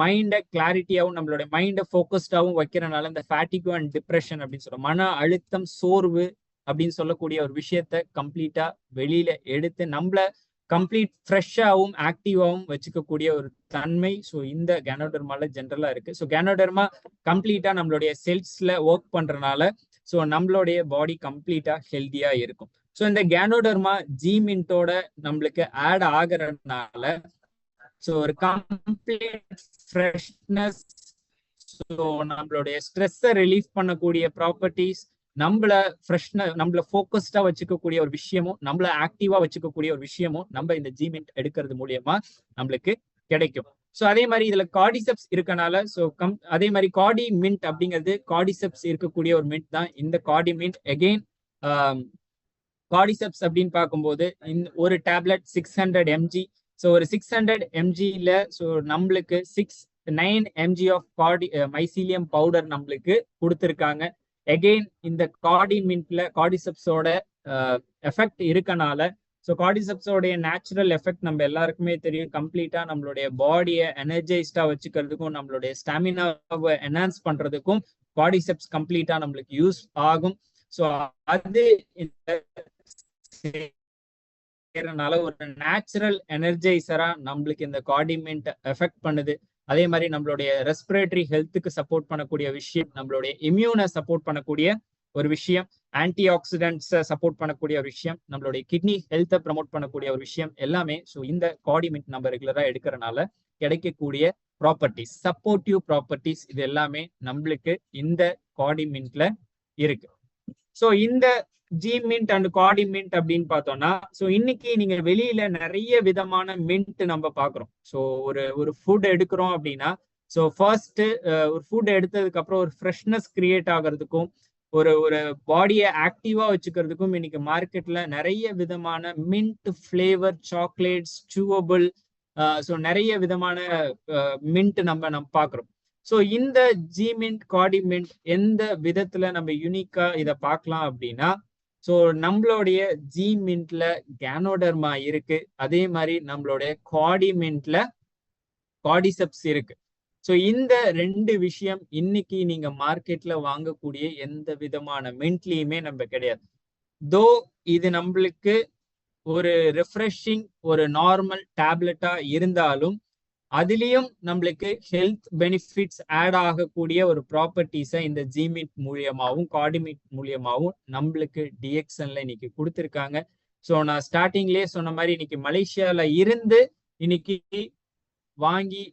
மைண்டை கிளாரிட்டியாகவும் நம்மளுடைய மைண்டை ஃபோக்கஸ்டாகவும் வைக்கிறனால இந்த ஃபேட்டிகோ அண்ட் டிப்ரெஷன் அப்படின்னு சொல்றோம், மன அழுத்தம், சோர்வு அப்படின்னு சொல்லக்கூடிய ஒரு விஷயத்த கம்ப்ளீட்டா வெளியில எடுத்து நம்மள கம்ப்ளீட் ஃப்ரெஷ்ஷாகவும் ஆக்டிவாகவும் வச்சுக்கக்கூடிய ஒரு தன்மை ஸோ இந்த கேனோடர்மால ஜென்ரலா இருக்கு. ஸோ கேனோடர்மா கம்ப்ளீட்டா நம்மளுடைய செல்ஸ்ல ஒர்க் பண்றதுனால ஸோ நம்மளுடைய பாடி கம்ப்ளீட்டா ஹெல்த்தியா இருக்கும். ஸோ இந்த கேனோடர்மா ஜீமின்ட்டோட நம்மளுக்கு ஆட் ஆகிறதுனால ஸோ ஒரு கம்ப்ளீட் ஃப்ரெஷ்னஸ், ஸோ நம்மளுடைய ஸ்ட்ரெஸ்ஸை ரிலீஃப் பண்ணக்கூடிய ப்ராப்பர்ட்டிஸ், நம்மள ஃபோக்கஸ்டா வச்சுக்கக்கூடிய ஒரு விஷயமும், நம்மள ஆக்டிவா வச்சுக்கக்கூடிய ஒரு விஷயமும் நம்ம இந்த ஜீமின்ட் எடுக்கிறது மூலியமா நம்மளுக்கு கிடைக்கும். ஸோ அதே மாதிரி இதுல கார்டிசெப்ஸ் இருக்கனால ஸோ அதே மாதிரி கார்டி மின்ட் அப்படிங்கிறது கார்டிசெப்ஸ் இருக்கக்கூடிய ஒரு மின்ட் தான் இந்த கார்டி மின்ட். எகெயின் கார்டிசெப்ஸ் அப்படின்னு பார்க்கும்போது ஒரு டேப்லெட் 600 mg. ஸோ ஒரு 600 mgல ஸோ நம்மளுக்கு 9 mg ஆஃப் மைசீலியம் பவுடர் நம்மளுக்கு கொடுத்துருக்காங்க. எகெயின் இந்த கார்டி மின்ட்ல கார்டிசெப்ஸோட எஃபெக்ட் இருக்கனால ஸோ கார்டிசெப்ஸோடைய நேச்சுரல் எஃபெக்ட் நம்ம எல்லாருக்குமே தெரியும். கம்ப்ளீட்டா நம்மளுடைய பாடியை எனர்ஜைஸ்டா வச்சுக்கிறதுக்கும் நம்மளுடைய ஸ்டாமினாவை என்ஹான்ஸ் பண்றதுக்கும் கார்டிசெப்ஸ் கம்ப்ளீட்டா நம்மளுக்கு யூஸ் ஆகும். ஸோ அது ஒரு நேச்சுரல் எனர்ஜைசரா நம்மளுக்கு இந்த கார்டி மின்ட் எஃபெக்ட் பண்ணுது. அதே மாதிரி நம்மளுடைய ரெஸ்பிரேட்டரி ஹெல்த்துக்கு சப்போர்ட் பண்ணக்கூடிய விஷயம், நம்மளுடைய இம்யூனை சப்போர்ட் பண்ணக்கூடிய ஒரு விஷயம், ஆன்டி ஆக்சிடென்ட்ஸை சப்போர்ட் பண்ணக்கூடிய ஒரு விஷயம், நம்மளுடைய கிட்னி ஹெல்த்தை ப்ரமோட் பண்ணக்கூடிய ஒரு விஷயம் எல்லாமே ஸோ இந்த கார்டி மின்ட் நம்ம ரெகுலரா எடுக்கிறனால கிடைக்கக்கூடிய ப்ராப்பர்ட்டிஸ், சப்போர்ட்டிவ் ப்ராப்பர்ட்டிஸ், இது எல்லாமே நம்மளுக்கு இந்த கார்டி மின்ட்ல இருக்கு. ஸோ இந்த ஜீமின்ட் அண்ட் கார்டி மின்ட் அப்படின்னு பார்த்தோம்னா ஸோ இன்னைக்கு நீங்க வெளியில நிறைய விதமான மின்ட் நம்ம பார்க்குறோம். ஸோ ஒரு ஃபுட் எடுக்கிறோம் அப்படின்னா ஸோ ஃபர்ஸ்ட் ஒரு ஃபுட் எடுத்ததுக்கு அப்புறம் ஒரு ஃப்ரெஷ்னஸ் கிரியேட் ஆகிறதுக்கும் ஒரு பாடியை ஆக்டிவா வச்சுக்கிறதுக்கும் இன்னைக்கு மார்க்கெட்ல நிறைய விதமான mint flavour chocolates, chewable, so நிறைய விதமான மின்ட் நம்ம பார்க்குறோம். ஸோ இந்த ஜீமின்ட் கார்டி மின்ட் எந்த விதத்துல நம்ம யூனிக்கா இதை பார்க்கலாம் அப்படின்னா ஸோ நம்மளுடைய ஜீமின்ட்ல கேனோடர்மா இருக்கு, அதே மாதிரி நம்மளுடைய கார்டி மின்ட்ல கார்டிசெப்ஸ் இருக்கு. ஸோ இந்த ரெண்டு விஷயம் இன்னைக்கு நீங்க மார்க்கெட்ல வாங்கக்கூடிய எந்த விதமான மின்ட்லயுமே நம்ம கிடையாது. தோ இது நம்மளுக்கு ஒரு ரெஃப்ரெஷிங் ஒரு நார்மல் டேப்லெட்டா இருந்தாலும் அதுலயும் நம்மளுக்கு ஹெல்த் பெனிஃபிட்ஸ் ஆட் ஆகக்கூடிய ஒரு ப்ராப்பர்ட்டிஸை இந்த ஜீமின்ட் மூலியமாகவும் கார்டிமின்ட் மூலியமாகவும் நம்மளுக்கு டிஎக்ஸ்என்ல இன்னைக்கு கொடுத்துருக்காங்க. ஸோ நான் ஸ்டார்டிங்லேயே சொன்ன மாதிரி இன்னைக்கு மலேசியால இருந்து இன்னைக்கு வாங்கி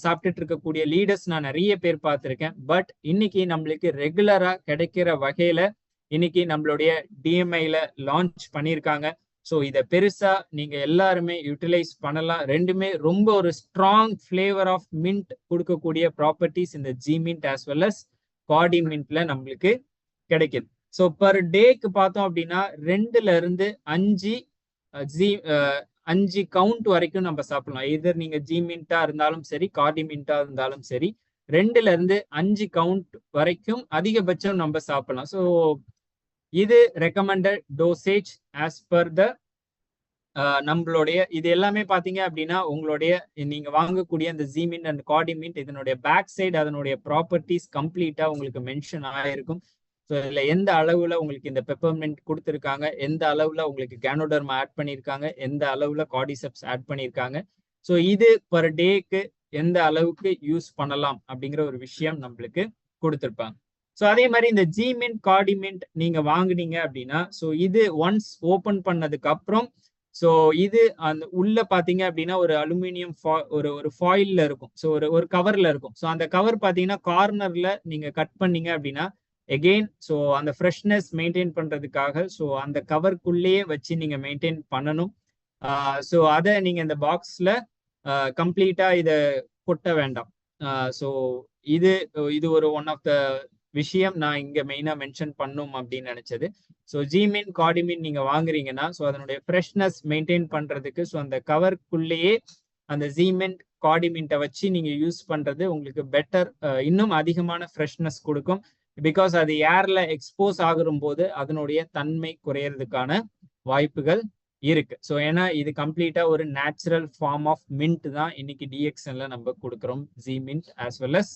சாப்பிட்டுட்டு இருக்கக்கூடிய லீடர்ஸ் நான் நிறைய பேர் பார்த்துருக்கேன். பட் இன்னைக்கு நம்மளுக்கு ரெகுலரா கிடைக்கிற வகையில இன்னைக்கு நம்மளுடைய டிஎம்ஐல லான்ச் பண்ணியிருக்காங்க. ஸோ இதை பெருசா நீங்க எல்லாருமே யூட்டிலைஸ் பண்ணலாம். ரெண்டுமே ரொம்ப ஒரு ஸ்ட்ராங் ஃபிளேவர் ஆஃப் மின்ட் கொடுக்கக்கூடிய ப்ராப்பர்ட்டிஸ் இந்த ஜீமின்ட் ஆஸ் வெல் அஸ் கார்டி மின்ட்ல நம்மளுக்கு கிடைக்குது. ஸோ பர் டேக்கு பார்த்தோம் அப்படின்னா 2ல இருந்து 5 கவுண்ட் வரைக்கும் நம்ம சாப்பிடலாம். எதர் நீங்க ஜீமின்ட்டா இருந்தாலும் சரி கார்டி மின்ட்டா இருந்தாலும் சரி 2ல இருந்து 5 கவுண்ட் வரைக்கும் அதிகபட்சம் நம்ம சாப்பிடலாம். ஸோ இது recommended dosage as per the நம்மளுடைய இது எல்லாமே பாத்தீங்க அப்படின்னா உங்களுடைய நீங்க வாங்கக்கூடிய அந்த ஜீமின்ட் அண்ட் கார்டி மின்ட் இதனுடைய பேக் சைடு அதனுடைய ப்ராப்பர்ட்டிஸ் கம்ப்ளீட்டா உங்களுக்கு மென்ஷன் ஆயிருக்கும். ஸோ இதுல எந்த அளவுல உங்களுக்கு இந்த பெப்பர்மெண்ட் கொடுத்துருக்காங்க, எந்த அளவுல உங்களுக்கு கேனோடர்மா ஆட் பண்ணியிருக்காங்க, எந்த அளவுல கார்டிசெப்ஸ் ஆட் பண்ணியிருக்காங்க, ஸோ இது பர் டேக்கு எந்த அளவுக்கு யூஸ் பண்ணலாம் அப்படிங்கிற ஒரு விஷயம் நம்மளுக்கு கொடுத்துருப்பாங்க. ஸோ அதே மாதிரி இந்த ஜீமின்ட் கார்டி மின்ட் நீங்க வாங்குனீங்க அப்படின்னா ஸோ இது ஒன்ஸ் ஓப்பன் பண்ணதுக்கு அப்புறம் ஸோ இது அந்த உள்ள பாத்தீங்க அப்படின்னா ஒரு அலுமினியம் ஒரு ஃபாயில்ல இருக்கும். ஸோ ஒரு கவர்ல இருக்கும். ஸோ அந்த கவர் பாத்தீங்கன்னா கார்னர்ல நீங்க கட் பண்ணீங்க அப்படின்னா எகெயின் ஸோ அந்த ஃப்ரெஷ்னஸ் மெயின்டைன் பண்றதுக்காக ஸோ அந்த கவர்க்குள்ளேயே வச்சு நீங்க மெயின்டைன் பண்ணணும். ஸோ அதை நீங்க இந்த பாக்ஸ்ல கம்ப்ளீட்டா இதை கொட்ட வேண்டாம். ஸோ இது இது ஒரு ஒன் ஆஃப் த விஷயம் நான் இங்க மெயினா மென்ஷன் பண்ணும் அப்படின்னு நினைச்சது. ஸோ ஜிமின் கார்டிமின் நீங்க வாங்குறீங்கன்னா ஸோ அதனுடைய ஃப்ரெஷ்னஸ் மெயின்டைன் பண்றதுக்கு ஸோ அந்த கவர்க்குள்ளேயே அந்த ஜிமின் கார்டிமின்ட்டை வச்சு நீங்க யூஸ் பண்றது உங்களுக்கு பெட்டர், இன்னும் அதிகமான ஃப்ரெஷ்னஸ் கொடுக்கும். பிகாஸ் அது ஏர்ல எக்ஸ்போஸ் ஆகும் போது அதனுடைய தன்மை குறையறதுக்கான வாய்ப்புகள் இருக்கு. ஸோ ஏன்னா இது கம்ப்ளீட்டா ஒரு நேச்சுரல் ஃபார்ம் ஆஃப் மின்ட் தான் இன்னைக்கு டிஎக்ஸ்என்ல நம்ம கொடுக்குறோம், ஜிமின்ட் ஆஸ் வெல் அஸ்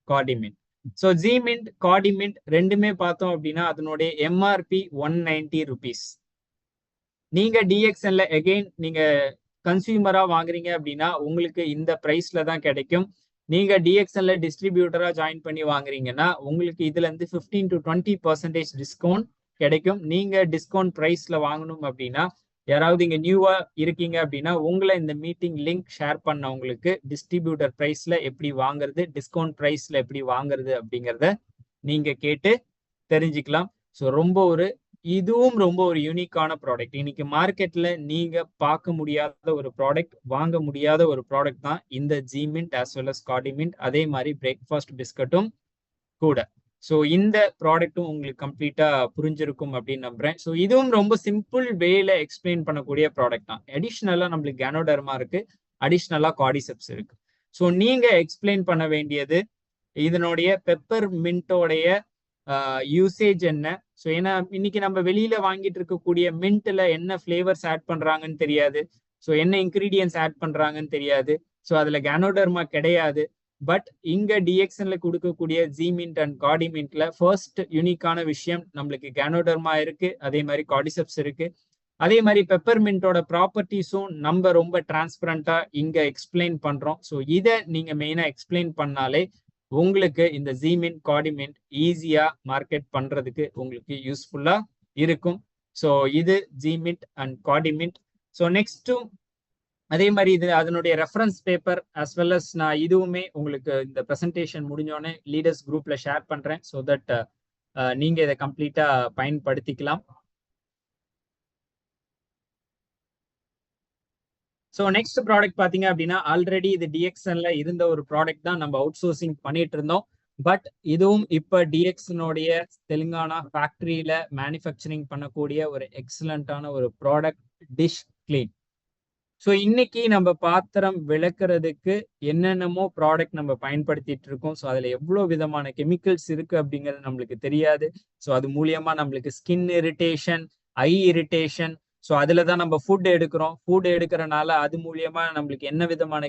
கார்டிமின்ட். ஸோ ஜிமின்ட் கார்டிமின்ட் ரெண்டுமே பார்த்தோம் அப்படின்னா அதனுடைய எம்ஆர்பி 190 rupees. நீங்க டிஎக்ஸ்என்ல எகெயின் நீங்க கன்சியூமரா வாங்குறீங்க அப்படின்னா உங்களுக்கு இந்த பிரைஸ்ல தான் கிடைக்கும். நீங்க டிஎக்ஸ்என்ல டிஸ்ட்ரிபியூட்டரா ஜாயின் பண்ணி வாங்குறீங்கன்னா உங்களுக்கு இதுல இருந்து 15 to 20% டிஸ்கவுண்ட் கிடைக்கும். நீங்க டிஸ்கவுண்ட் பிரைஸ்ல வாங்கணும் அப்படின்னா யாராவது இங்க நியூவா இருக்கீங்க அப்படின்னா உங்களை இந்த மீட்டிங் லிங்க் ஷேர் பண்ணவங்களுக்கு டிஸ்ட்ரிபியூட்டர் பிரைஸ்ல எப்படி வாங்குறது, டிஸ்கவுண்ட் பிரைஸ்ல எப்படி வாங்குறது அப்படிங்கிறத நீங்க கேட்டு தெரிஞ்சுக்கலாம். ஸோ இதுவும் ரொம்ப ஒரு யூனிக்கான ப்ராடக்ட். இன்னைக்கு மார்க்கெட்ல நீங்க பார்க்க முடியாத ஒரு ப்ராடக்ட், வாங்க முடியாத ஒரு ப்ராடக்ட் தான் இந்த ஜிமின்ட் ஆஸ் வெல் அஸ் கார்டிமின்ட். அதே மாதிரி பிரேக்ஃபாஸ்ட் பிஸ்கட்டும் கூட. ஸோ இந்த ப்ராடக்ட்டும் உங்களுக்கு கம்ப்ளீட்டா புரிஞ்சிருக்கும் அப்படின்னு நம்புறேன். ஸோ இதுவும் ரொம்ப சிம்பிள் வேல எக்ஸ்பிளைன் பண்ணக்கூடிய ப்ராடக்ட் தான். அடிஷ்னலா நம்மளுக்கு கேனோடர்மா இருக்கு, அடிஷ்னலா கார்டிசெப்ஸ் இருக்கு. ஸோ நீங்க எக்ஸ்பிளைன் பண்ண வேண்டியது இதனுடைய பெப்பர் மின்ட்டோடைய யூசேஜ் என்ன. ஸோ ஏன்னா இன்னைக்கு நம்ம வெளியில வாங்கிட்டு இருக்கக்கூடிய மின்ட்ல என்ன ஃபிளேவர்ஸ் ஆட் பண்றாங்கன்னு தெரியாது, ஸோ என்ன இன்கிரீடியன்ஸ் ஆட் பண்றாங்கன்னு தெரியாது. ஸோ அதுல கேனோடர்மா கிடையாது. பட் இங்க டிஎக்ஸ்என்ல கொடுக்கக்கூடிய ஜிமின்ட் அண்ட் கார்டிமின்ட்ல ஃபர்ஸ்ட் யூனிக்கான விஷயம் நம்மளுக்கு கேனோடர்மா இருக்கு, அதே மாதிரி கார்டிசெப்ஸ் இருக்கு. அதே மாதிரி பெப்பர்மின்ட்டோட ப்ராப்பர்ட்டிஸும் நம்ம ரொம்ப டிரான்ஸ்பரண்டா இங்க எக்ஸ்பிளைன் பண்றோம். ஸோ இதை நீங்க மெயினா எக்ஸ்பிளைன் பண்ணாலே உங்களுக்கு இந்த ஜிமின்ட் கார்டிமின்ட் ஈஸியா மார்க்கெட் பண்றதுக்கு உங்களுக்கு யூஸ்ஃபுல்லா இருக்கும். ஸோ இது ஜிமின்ட் அண்ட் கார்டிமின்ட். ஸோ நெக்ஸ்ட்டும் அதே மாதிரி இது அதனுடைய reference paper as well as நான் இதுவுமே உங்களுக்கு இந்த ப்ரெசன்டேஷன் முடிஞ்சோடனே லீடர்ஸ் குரூப்ல ஷேர் பண்றேன். ஸோ தட் நீங்க இதை கம்ப்ளீட்டா பயன்படுத்திக்கலாம். ஸோ நெக்ஸ்ட் ப்ராடக்ட் பார்த்தீங்க அப்படின்னா ஆல்ரெடி இது டிஎக்ஸ்என்ல இருந்த ஒரு ப்ராடக்ட் தான், நம்ம அவுட் சோர்சிங் பண்ணிட்டு இருந்தோம். பட் இதுவும் இப்போ டிஎக்ஸ்என்னுடைய தெலுங்கானா ஃபேக்டரியில மேனுஃபேக்சரிங் பண்ணக்கூடிய ஒரு எக்ஸலண்டான ஒரு ப்ராடக்ட், டிஷ் கிளீன். ஸோ இன்னைக்கு நம்ம பாத்திரம் விளக்குறதுக்கு என்னென்னமோ ப்ராடக்ட் நம்ம பயன்படுத்திட்டு இருக்கோம். ஸோ அதுல எவ்வளோ விதமான கெமிக்கல்ஸ் இருக்கு அப்படிங்கிறது நம்மளுக்கு தெரியாது. ஸோ அது மூலியமா நம்மளுக்கு ஸ்கின் இரிட்டேஷன், ஐ இரிட்டேஷன், ஸோ அதுல தான் நம்ம ஃபுட் எடுக்கிறோம். ஃபுட் எடுக்கிறனால அது மூலியமா நம்மளுக்கு என்ன விதமான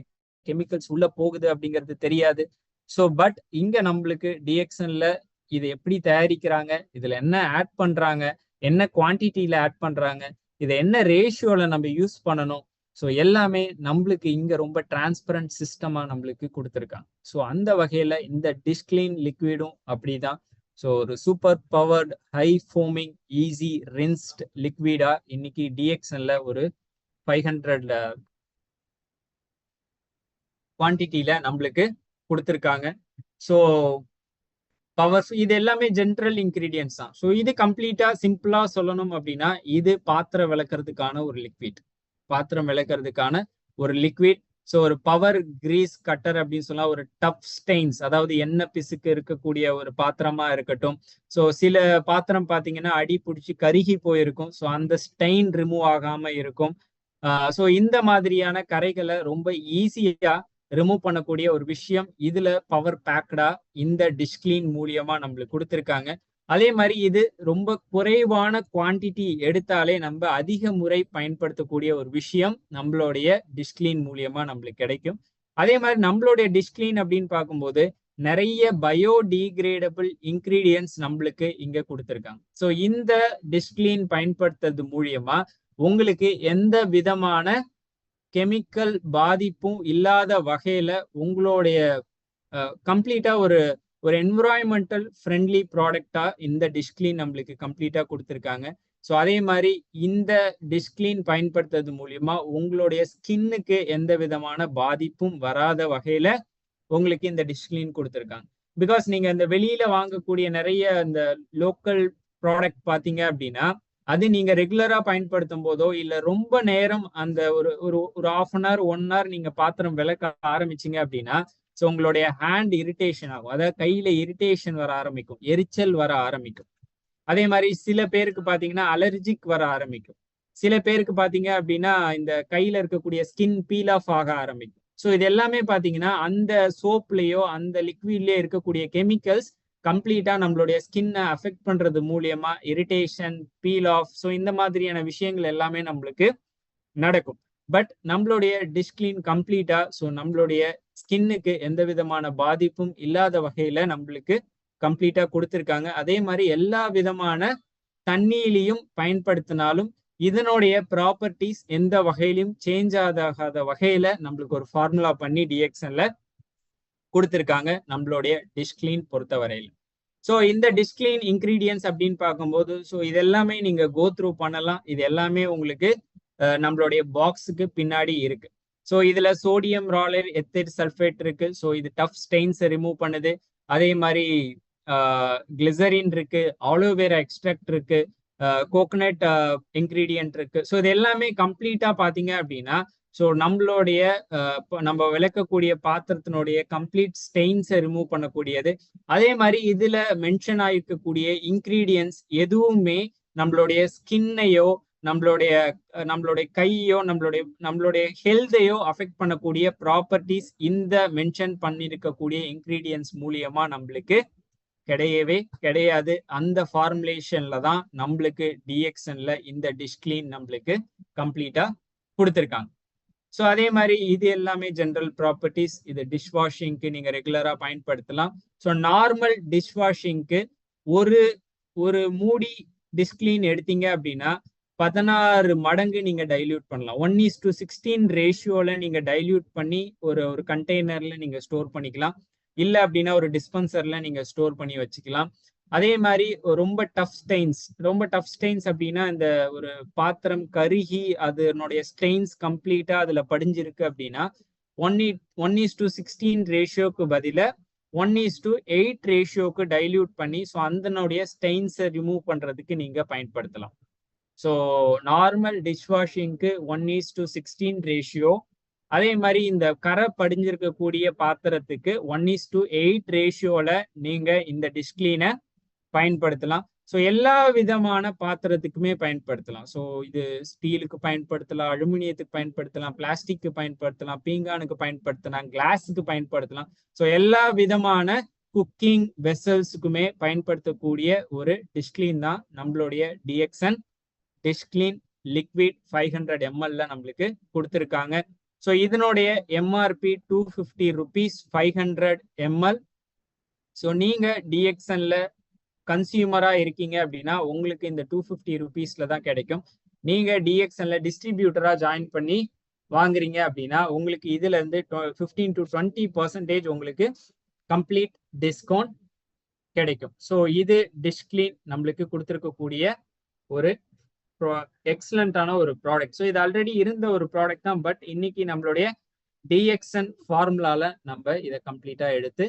கெமிக்கல்ஸ் உள்ள போகுது அப்படிங்கிறது தெரியாது. ஸோ பட் இங்க நம்மளுக்கு டிஎக்ஸ்என்ல இது எப்படி தயாரிக்கிறாங்க, இதுல என்ன ஆட் பண்றாங்க, என்ன குவான்டிட்டியில ஆட் பண்றாங்க, இதை என்ன ரேஷியோல நம்ம யூஸ் பண்ணணும், ஸோ எல்லாமே நம்மளுக்கு இங்க ரொம்ப டிரான்ஸ்பரண்ட் சிஸ்டமா நம்மளுக்கு கொடுத்துருக்காங்க. ஸோ அந்த வகையில இந்த டிஷ் கிளீன் லிக்விடும் அப்படிதான். ஸோ ஒரு super powered high foaming easy rinsed லிக்விடா இன்னைக்கு டிஎக்ஸ்என்ல ஒரு 500 குவான்டிட்டியில நம்மளுக்கு கொடுத்துருக்காங்க. ஸோ பவர் இது எல்லாமே ஜென்ரல் இன்கிரீடியன்ஸ் தான். ஸோ இது கம்ப்ளீட்டா சிம்பிளா சொல்லணும் அப்படின்னா இது பாத்திரம் விளக்குறதுக்கான ஒரு லிக்விட், பாத்திரம் விளக்குறதுக்கான ஒரு லிக்விட். ஸோ ஒரு பவர் கிரீஸ் கட்டர் அப்படின்னு சொல்லலாம். ஒரு டஃப் ஸ்டெயின்ஸ், அதாவது எண்ணெய் பிசுக்கு இருக்கக்கூடிய ஒரு பாத்திரமா இருக்கட்டும். ஸோ சில பாத்திரம் பார்த்தீங்கன்னா அடி பிடிச்சி கருகி போயிருக்கும். ஸோ அந்த ஸ்டெயின் ரிமூவ் ஆகாம இருக்கும். ஸோ இந்த மாதிரியான கரைகளை ரொம்ப ஈஸியா ரிமூவ் பண்ணக்கூடிய ஒரு விஷயம் இதுல பவர் பேக்டா இந்த டிஷ் கிளீன் மூலியமா நம்மளுக்கு கொடுத்துருக்காங்க. அதே மாதிரி இது ரொம்ப குறைவான குவான்டிட்டி எடுத்தாலே நம்ம அதிக முறை பயன்படுத்தக்கூடிய ஒரு விஷயம் நம்மளுடைய டிஷ் கிளீன் மூலியமா நம்மளுக்கு கிடைக்கும். அதே மாதிரி நம்மளுடைய டிஷ் கிளீன் அப்படின்னு பார்க்கும்போது நிறைய பயோடிகிரேடபிள் இன்கிரீடியன்ஸ் நம்மளுக்கு இங்க கொடுத்துருக்காங்க. ஸோ இந்த டிஷ் கிளீன் பயன்படுத்துறது மூலியமா உங்களுக்கு எந்த விதமான கெமிக்கல் பாதிப்பும் இல்லாத வகையில உங்களுடைய கம்ப்ளீட்டா ஒரு என்விரான்மெண்டல் ஃப்ரெண்ட்லி ப்ராடக்டா இந்த டிஷ் கிளீன் நம்மளுக்கு கம்ப்ளீட்டா கொடுத்துருக்காங்க. ஸோ அதே மாதிரி இந்த டிஷ் கிளீன் பயன்படுத்துறது மூலியமா உங்களுடைய ஸ்கின்னுக்கு எந்த விதமான பாதிப்பும் வராத வகையில உங்களுக்கு இந்த டிஷ் கிளீன் கொடுத்துருக்காங்க. பிகாஸ் நீங்க இந்த வெளியில வாங்கக்கூடிய நிறைய இந்த லோக்கல் ப்ராடக்ட் பாத்தீங்க அப்படின்னா அது நீங்க ரெகுலரா பயன்படுத்தும் போதோ இல்ல ரொம்ப நேரம் அந்த ஒரு ஒரு ஒரு ஹாஃப் அன் ஹவர் 1 hour நீங்க பாத்திரம் விளக்க ஆரம்பிச்சீங்க அப்படின்னா ஸோ உங்களுடைய ஹேண்ட் இரிட்டேஷன் ஆகும், அதாவது கையில இரிட்டேஷன் வர ஆரம்பிக்கும், எரிச்சல் வர ஆரம்பிக்கும். அதே மாதிரி சில பேருக்கு பாத்தீங்கன்னா அலர்ஜிக் வர ஆரம்பிக்கும். சில பேருக்கு பாத்தீங்க அப்படின்னா இந்த கையில இருக்கக்கூடிய ஸ்கின் பீல் ஆஃப் ஆக ஆரம்பிக்கும். ஸோ இது எல்லாமே பாத்தீங்கன்னா அந்த சோப்லயோ அந்த லிக்விட்லயோ இருக்கக்கூடிய கெமிக்கல்ஸ் கம்ப்ளீட்டா நம்மளுடைய ஸ்கின்னை அஃபெக்ட் பண்றது மூலியமா இரிட்டேஷன், பீல் ஆஃப், ஸோ இந்த மாதிரியான விஷயங்கள் எல்லாமே நம்மளுக்கு நடக்கும். பட் நம்மளுடைய டிஷ் கிளீன் கம்ப்ளீட்டா ஸோ நம்மளுடைய ஸ்கின்னுக்கு எந்த விதமான பாதிப்பும் இல்லாத வகையில நம்மளுக்கு கம்ப்ளீட்டா கொடுத்துருக்காங்க. அதே மாதிரி எல்லா விதமான தண்ணியிலையும் பயன்படுத்தினாலும் இதனுடைய ப்ராப்பர்ட்டிஸ் எந்த வகையிலும் சேஞ்ச் ஆகாத வகையில நம்மளுக்கு ஒரு ஃபார்முலா பண்ணி டிஎக்ஸ்என்ல கொடுத்துருக்காங்க நம்மளுடைய டிஷ் கிளீன் பொறுத்த வரையில. ஸோ இந்த டிஷ் கிளீன் இன்கிரீடியன்ஸ் அப்படின்னு பார்க்கும்போது ஸோ இது எல்லாமே நீங்க கோ த்ரூ பண்ணலாம். இது எல்லாமே உங்களுக்கு நம்மளுடைய பாக்ஸுக்கு பின்னாடி இருக்கு. ஸோ இதுல சோடியம் ராலர் எத்தர் சல்ஃபேட் இருக்கு. ஸோ இது டஃப் ஸ்டெயின்ஸ் ரிமூவ் பண்ணுது. அதே மாதிரி கிளிசரின் இருக்கு, ஆலோவேரா எக்ஸ்ட்ராக்ட் இருக்கு, கோகனட் இன்கிரீடியன்ட் இருக்கு. ஸோ இது எல்லாமே கம்ப்ளீட்டா பாத்தீங்க அப்படின்னா ஸோ நம்மளுடைய நம்ம விளக்கக்கூடிய பாத்திரத்தினுடைய கம்ப்ளீட் ஸ்டெயின்ஸை ரிமூவ் பண்ணக்கூடியது. அதே மாதிரி இதுல மென்ஷன் ஆயிருக்கக்கூடிய இன்கிரீடியன்ஸ் எதுவுமே நம்மளுடைய ஸ்கின்னையோ நம்மளுடைய கையோ நம்மளுடைய ஹெல்த்தையோ அஃபெக்ட் பண்ணக்கூடிய ப்ராப்பர்ட்டிஸ் இந்த மென்ஷன் பண்ணிருக்கக்கூடிய இன்கிரீடியன்ஸ் மூலியமா நம்மளுக்கு கிடையவே கிடையாது. அந்த ஃபார்முலேஷன்ல தான் நம்மளுக்கு டிஎக்ஸ்என்ல இந்த டிஷ் கிளீன் நம்மளுக்கு கம்ப்ளீட்டா கொடுத்துருக்காங்க. ஸோ அதே மாதிரி இது எல்லாமே ஜென்ரல் ப்ராப்பர்ட்டிஸ். இது டிஷ் வாஷிங்க்கு நீங்க ரெகுலரா பயன்படுத்தலாம். ஸோ நார்மல் டிஷ் வாஷிங்க்கு ஒரு மூடி டிஷ் கிளீன் எடுத்தீங்க அப்படின்னா 16 மடங்கு நீங்க டைல்யூட் பண்ணலாம். 1:16 ரேஷியோல நீங்க டைல்யூட் பண்ணி ஒரு கண்டெய்னர்ல நீங்க ஸ்டோர் பண்ணிக்கலாம். இல்ல அப்படின்னா ஒரு டிஸ்பென்சர்ல நீங்க ஸ்டோர் பண்ணி வச்சுக்கலாம். அதே மாதிரி ரொம்ப டஃப் ஸ்டெயின்ஸ் அப்படின்னா இந்த ஒரு பாத்திரம் கருகி அதனுடைய ஸ்டெயின்ஸ் கம்ப்ளீட்டா அதுல படிஞ்சிருக்கு அப்படின்னா 1:16 ரேஷியோக்கு பதில 1:8 ரேஷியோக்கு டைல்யூட் பண்ணி ஸோ அதனுடைய ஸ்டெயின்ஸை ரிமூவ் பண்றதுக்கு நீங்க பயன்படுத்தலாம். ஸோ நார்மல் டிஷ் வாஷிங்க்கு 1:16 ரேஷியோ. அதே மாதிரி இந்த கரை படிஞ்சிருக்கக்கூடிய பாத்திரத்துக்கு 1:8 ரேஷியோல நீங்க இந்த டிஷ் கிளீனை பயன்படுத்தலாம். ஸோ எல்லா விதமான பாத்திரத்துக்குமே பயன்படுத்தலாம். ஸோ இது ஸ்டீலுக்கு பயன்படுத்தலாம், அலுமினியத்துக்கு பயன்படுத்தலாம், பிளாஸ்டிக்கு பயன்படுத்தலாம், பீங்கானுக்கு பயன்படுத்தலாம், கிளாஸுக்கு பயன்படுத்தலாம். ஸோ எல்லா விதமான குக்கிங் வெசல்ஸுக்குமே பயன்படுத்தக்கூடிய ஒரு டிஷ் கிளீன் தான் நம்மளுடைய TXN dish clean liquid 500 ml நம்மளுக்கு கொடுத்துருக்காங்க. ஸோ இதனுடைய எம்ஆர்பி 250 rupees 500 ml. ஸோ நீங்க டிஎக்ஸ்என்ல கன்சியூமரா இருக்கீங்க அப்படின்னா உங்களுக்கு இந்த 250 rupeesல தான் கிடைக்கும். நீங்க டிஎக்ஸ்என்ல டிஸ்ட்ரிபியூட்டரா ஜாயின் பண்ணி வாங்குறீங்க அப்படின்னா உங்களுக்கு இதுல இருந்து 15 to 20% உங்களுக்கு கம்ப்ளீட் டிஸ்கவுண்ட் கிடைக்கும். ஸோ இது டிஷ் கிளீன் நம்மளுக்கு கொடுத்துருக்கக்கூடிய ஒரு எக்ஸலண்டான ஒரு ப்ராடக்ட். ஸோ இது ஆல்ரெடி இருந்த ஒரு ப்ராடக்ட் தான். பட் இன்னைக்கு நம்மளுடைய டிஎக்ஸ்என் ஃபார்முலால நம்ம இதை கம்ப்ளீட்டா எடுத்து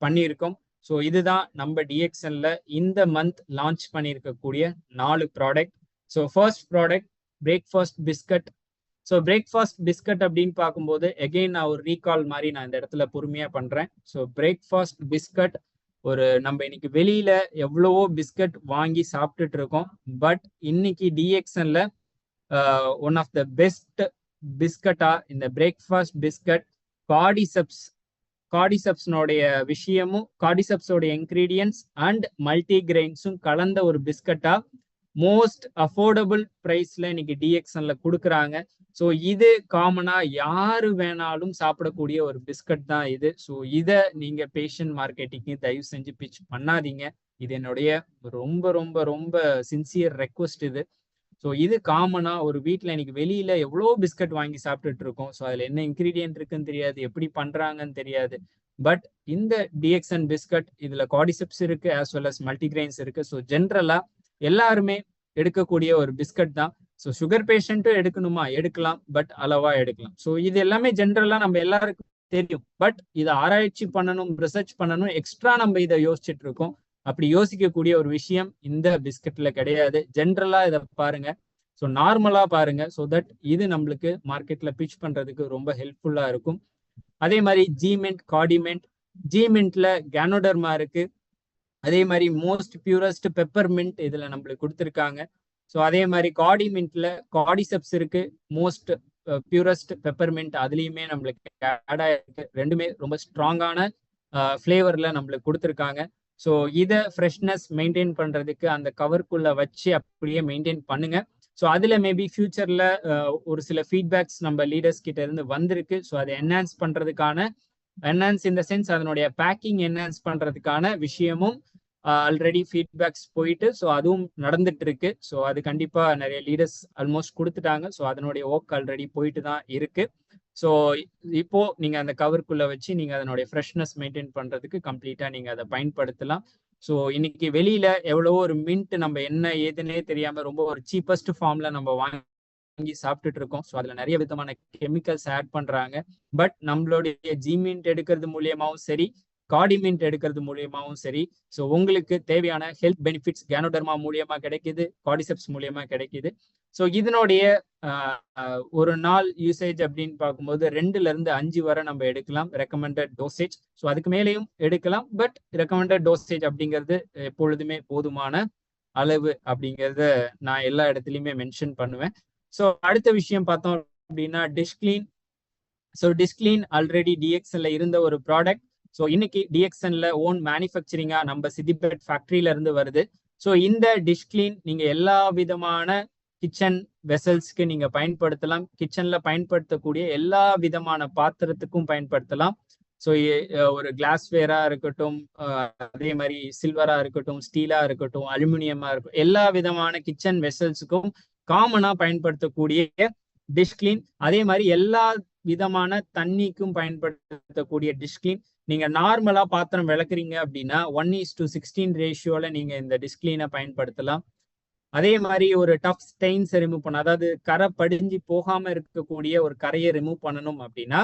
பண்ணியிருக்கோம். ஸோ இதுதான் நம்ம டிஎக்ஸ்என்ல இந்த மந்த் லான்ச் பண்ணியிருக்கக்கூடிய 4 product. So first product breakfast biscuit. So breakfast biscuit அப்படின்னு பார்க்கும்போது எகெயின் நான் ஒரு ரீகால் மாதிரி நான் இந்த இடத்துல பொறுமையா பண்றேன். ஸோ பிரேக்ஃபாஸ்ட் பிஸ்கட் நம்ம இன்னைக்கு வெளியில எவ்வளவோ பிஸ்கட் வாங்கி சாப்பிட்டுட்டு இருக்கோம். பட் இன்னைக்கு டிஎக்ஸ்என்ல ஒன் ஆஃப் த பெஸ்ட் பிஸ்கட்டா இந்த பிரேக்ஃபாஸ்ட் பிஸ்கட் கார்டிசப்ஸ்னுடைய விஷயமும் கார்டிசப்ஸோடைய இன்கிரீடியன்ஸ் அண்ட் மல்டிகிரெயின்ஸும் கலந்த ஒரு பிஸ்கட்டா மோஸ்ட் அஃபோர்டபுள் பிரைஸ்ல இன்னைக்கு டிஎக்ஸ்என்ல கொடுக்குறாங்க. ஸோ இது காமனா யாரு வேணாலும் சாப்பிடக்கூடிய ஒரு பிஸ்கட் தான் இது. ஸோ இதை நீங்க பேஷண்ட் மார்க்கெட்டிங்கு தயவு செஞ்சு பிச் பண்ணாதீங்க. இது என்னுடைய ரொம்ப ரொம்ப ரொம்ப சின்சியர் ரெக்வஸ்ட் இது. ஸோ இது காமனா ஒரு வீட்டில் இன்னைக்கு வெளியில எவ்வளோ பிஸ்கட் வாங்கி சாப்பிட்டுட்டு இருக்கோம். ஸோ அதுல என்ன இன்கிரீடியன்ட் இருக்குன்னு தெரியாது, எப்படி பண்றாங்கன்னு தெரியாது. பட் இந்த டிஎக்ஸ்என் பிஸ்கட் இதுல கார்டிசெப்ஸ் இருக்கு ஆஸ் வெல் அஸ் மல்டிகிரெயின்ஸ் இருக்கு. ஸோ ஜென்ரலா எல்லாருமே எடுக்கக்கூடிய ஒரு பிஸ்கட் தான். ஸோ சுகர் பேஷண்ட்டும் எடுக்கணுமா எடுக்கலாம், பட் அளவா எடுக்கலாம். ஸோ இது எல்லாமே ஜென்ரலா நம்ம எல்லாருக்கும் தெரியும். பட் இதை ஆராய்ச்சி பண்ணணும், ரிசர்ச் பண்ணணும், எக்ஸ்ட்ரா நம்ம இதை யோசிச்சுட்டு இருக்கோம். அப்படி யோசிக்கக்கூடிய ஒரு விஷயம் இந்த பிஸ்கட்ல கிடையாது. ஜென்ரலா இதை பாருங்க, ஸோ நார்மலா பாருங்க. ஸோ தட் இது நம்மளுக்கு மார்க்கெட்ல பிச் பண்றதுக்கு ரொம்ப ஹெல்ப்ஃபுல்லா இருக்கும். அதே மாதிரி ஜிமெண்ட், கார்டிமெண்ட். ஜிமெண்ட்ல கேனோடர்மா இருக்கு. அதே மாதிரி மோஸ்ட் பியூரஸ்ட் பெப்பர்மின்ட் இதுல நம்மளுக்கு கொடுத்துருக்காங்க. ஸோ அதே மாதிரி கார்டிமெண்ட்ல கார்டிசெப்ஸ் இருக்கு, மோஸ்ட் பியூரஸ்ட் பெப்பர்மின்ட் அதுலயுமே நம்மளுக்கு ஆட் ஆயிருக்கு. ரெண்டுமே ரொம்ப ஸ்ட்ராங்கான ஃபிளேவர்ல நம்மளுக்கு கொடுத்துருக்காங்க. ஸோ இதை ஃப்ரெஷ்னஸ் மெயின்டைன் பண்றதுக்கு அந்த கவருக்குள்ள வச்சு அப்படியே மெயின்டைன் பண்ணுங்க. ஸோ அதுல மேபி ஃபியூச்சர்ல ஒரு சில ஃபீட்பேக்ஸ் நம்ம லீடர்ஸ் கிட்ட இருந்து வந்திருக்கு. ஸோ அதை என்ஹான்ஸ் பண்றதுக்கான, என்ஹான்ஸ் இந்த சென்ஸ் அதனுடைய பேக்கிங் என்ஹான்ஸ் பண்றதுக்கான விஷயமும் ஆல்ரெடி ஃபீட்பேக்ஸ் போயிட்டு, ஸோ அதுவும் நடந்துட்டு இருக்கு. ஸோ அது கண்டிப்பா நிறைய லீடர்ஸ் ஆல்மோஸ்ட் கொடுத்துட்டாங்க. ஸோ அதனுடைய ஒர்க் ஆல்ரெடி போயிட்டு தான் இருக்கு. ஸோ இப்போ நீங்க அந்த கவருக்குள்ள வச்சு நீங்க அதனுடைய ஃப்ரெஷ்னஸ் மெயின்டைன் பண்றதுக்கு கம்ப்ளீட்டா நீங்க அதை பயன்படுத்தலாம். ஸோ இன்னைக்கு வெளியில எவ்வளவோ ஒரு மின்ட் நம்ம என்ன ஏதுன்னே தெரியாம ரொம்ப ஒரு சீப்பஸ்ட் ஃபார்ம்ல நம்ம வாங்கி சாப்பிட்டுட்டு இருக்கோம். ஸோ அதுல நிறைய விதமான கெமிக்கல்ஸ் ஆட் பண்றாங்க. பட் நம்மளுடைய ஜிமின்ட் எடுக்கிறது மூலியமாவும் சரி, கார்டிமெண்ட் எடுக்கிறது மூலியமாவும் சரி, ஸோ உங்களுக்கு தேவையான ஹெல்த் பெனிஃபிட்ஸ் கேனோடர்மா மூலியமா கிடைக்குது, கார்டிசெப்ஸ் மூலியமா கிடைக்குது. ஸோ இதனுடைய ஒரு நாள் யூசேஜ் அப்படின்னு பார்க்கும்போது 2ல இருந்து 5 வரை நம்ம எடுக்கலாம், ரெக்கமெண்டட் டோசேஜ். ஸோ அதுக்கு மேலேயும் எடுக்கலாம். பட் ரெக்கமெண்டட் டோசேஜ் அப்படிங்கிறது எப்பொழுதுமே போதுமான அளவு அப்படிங்கிறத நான் எல்லா இடத்துலையுமே மென்ஷன் பண்ணுவேன். ஸோ அடுத்த விஷயம் பார்த்தோம் அப்படின்னா டிஷ்கிளீன். ஸோ டிஷ்கிளீன் ஆல்ரெடி டிஎக்ஸ்என்ல இருந்த ஒரு ப்ராடக்ட். ஸோ இன்னைக்கு டிஎக்ஸ்என்ல ஓன் மேனுஃபேக்சரிங்கா நம்ம சித்திபேட் ஃபேக்டரியில இருந்து வருது. ஸோ இந்த டிஷ்கிளீன் நீங்க எல்லா விதமான கிச்சன் வெசல்ஸ்க்கு நீங்க பயன்படுத்தலாம். கிச்சன்ல பயன்படுத்தக்கூடிய எல்லா விதமான பாத்திரத்துக்கும் பயன்படுத்தலாம். ஸோ ஒரு கிளாஸ்வேரா இருக்கட்டும், அதே மாதிரி சில்வரா இருக்கட்டும், ஸ்டீலா இருக்கட்டும், அலுமினியமா இருக்கட்டும், எல்லா விதமான கிச்சன் வெசல்ஸுக்கும் காமனா பயன்படுத்தக்கூடிய டிஷ்கிளீன். அதே மாதிரி எல்லா விதமான தண்ணிக்கும் பயன்படுத்தக்கூடிய டிஷ்கிளீன். நீங்க நார்மலா பாத்திரம் விளக்குறீங்க அப்படின்னா 1:16 ரேஷியோல நீங்க இந்த டிஷ்கிளீனை பயன்படுத்தலாம். அதே மாதிரி ஒரு டஃப் ஸ்டெயின்ஸ் ரிமூவ் பண்ண, அதாவது கரை படிஞ்சு போகாம இருக்கக்கூடிய ஒரு கரையை ரிமூவ் பண்ணணும் அப்படின்னா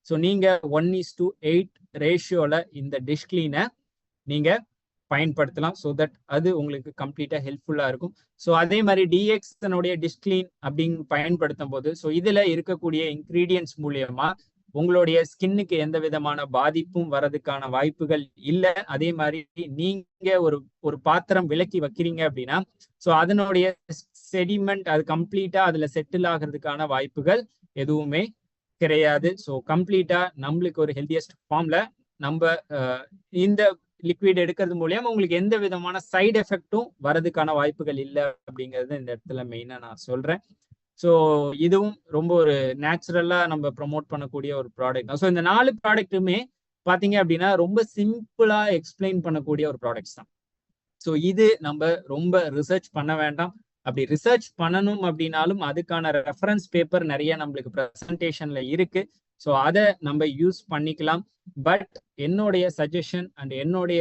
ஸோ நீங்க 1:8 ரேஷியோல இந்த டிஷ்கிளீனை நீங்க பயன்படுத்தலாம். ஸோ தட் அது உங்களுக்கு கம்ப்ளீட்டா ஹெல்ப்ஃபுல்லா இருக்கும். ஸோ அதே மாதிரி டிஎக்ஸ்னுடைய டிஷ்கிளீன் அப்படின்னு பயன்படுத்தும் போது ஸோ இதுல இருக்கக்கூடிய இன்கிரீடியன்ஸ் மூலியமா உங்களுடைய ஸ்கின்னுக்கு எந்த விதமான பாதிப்பும் வரதுக்கான வாய்ப்புகள் இல்லை. அதே மாதிரி நீங்க ஒரு பாத்திரம் விலக்கி வைக்கிறீங்க அப்படின்னா ஸோ அதனுடைய செடிமெண்ட் அது கம்ப்ளீட்டா அதுல செட்டில் ஆகிறதுக்கான வாய்ப்புகள் எதுவுமே கிடையாது. ஸோ கம்ப்ளீட்டா நம்மளுக்கு ஒரு ஹெல்தியஸ்ட் ஃபார்ம்ல நம்ம இந்த லிக்விட் எடுக்கிறது மூலியமா உங்களுக்கு எந்த விதமான சைடு எஃபெக்டும் வரதுக்கான வாய்ப்புகள் இல்லை அப்படிங்கிறது இந்த இடத்துல மெயினா நான் சொல்றேன். ஸோ இதுவும் ரொம்ப ஒரு நேச்சுரலா நம்ம ப்ரமோட் பண்ணக்கூடிய ஒரு ப்ராடக்ட் தான். ஸோ இந்த 4 ப்ராடக்ட்டுமே பாத்தீங்க அப்படின்னா ரொம்ப சிம்பிளா எக்ஸ்பிளைன் பண்ணக்கூடிய ஒரு ப்ராடக்ட்ஸ் தான். ஸோ இது நம்ம ரொம்ப ரிசர்ச் பண்ண வேண்டாம். அப்படி ரிசர்ச் பண்ணணும் அப்படின்னாலும் அதுக்கான ரெஃபரன்ஸ் பேப்பர் நிறைய நம்மளுக்கு ப்ரெசன்டேஷன்ல இருக்கு. ஸோ அதை நம்ம யூஸ் பண்ணிக்கலாம். பட் என்னுடைய சஜஷன் அண்ட் என்னுடைய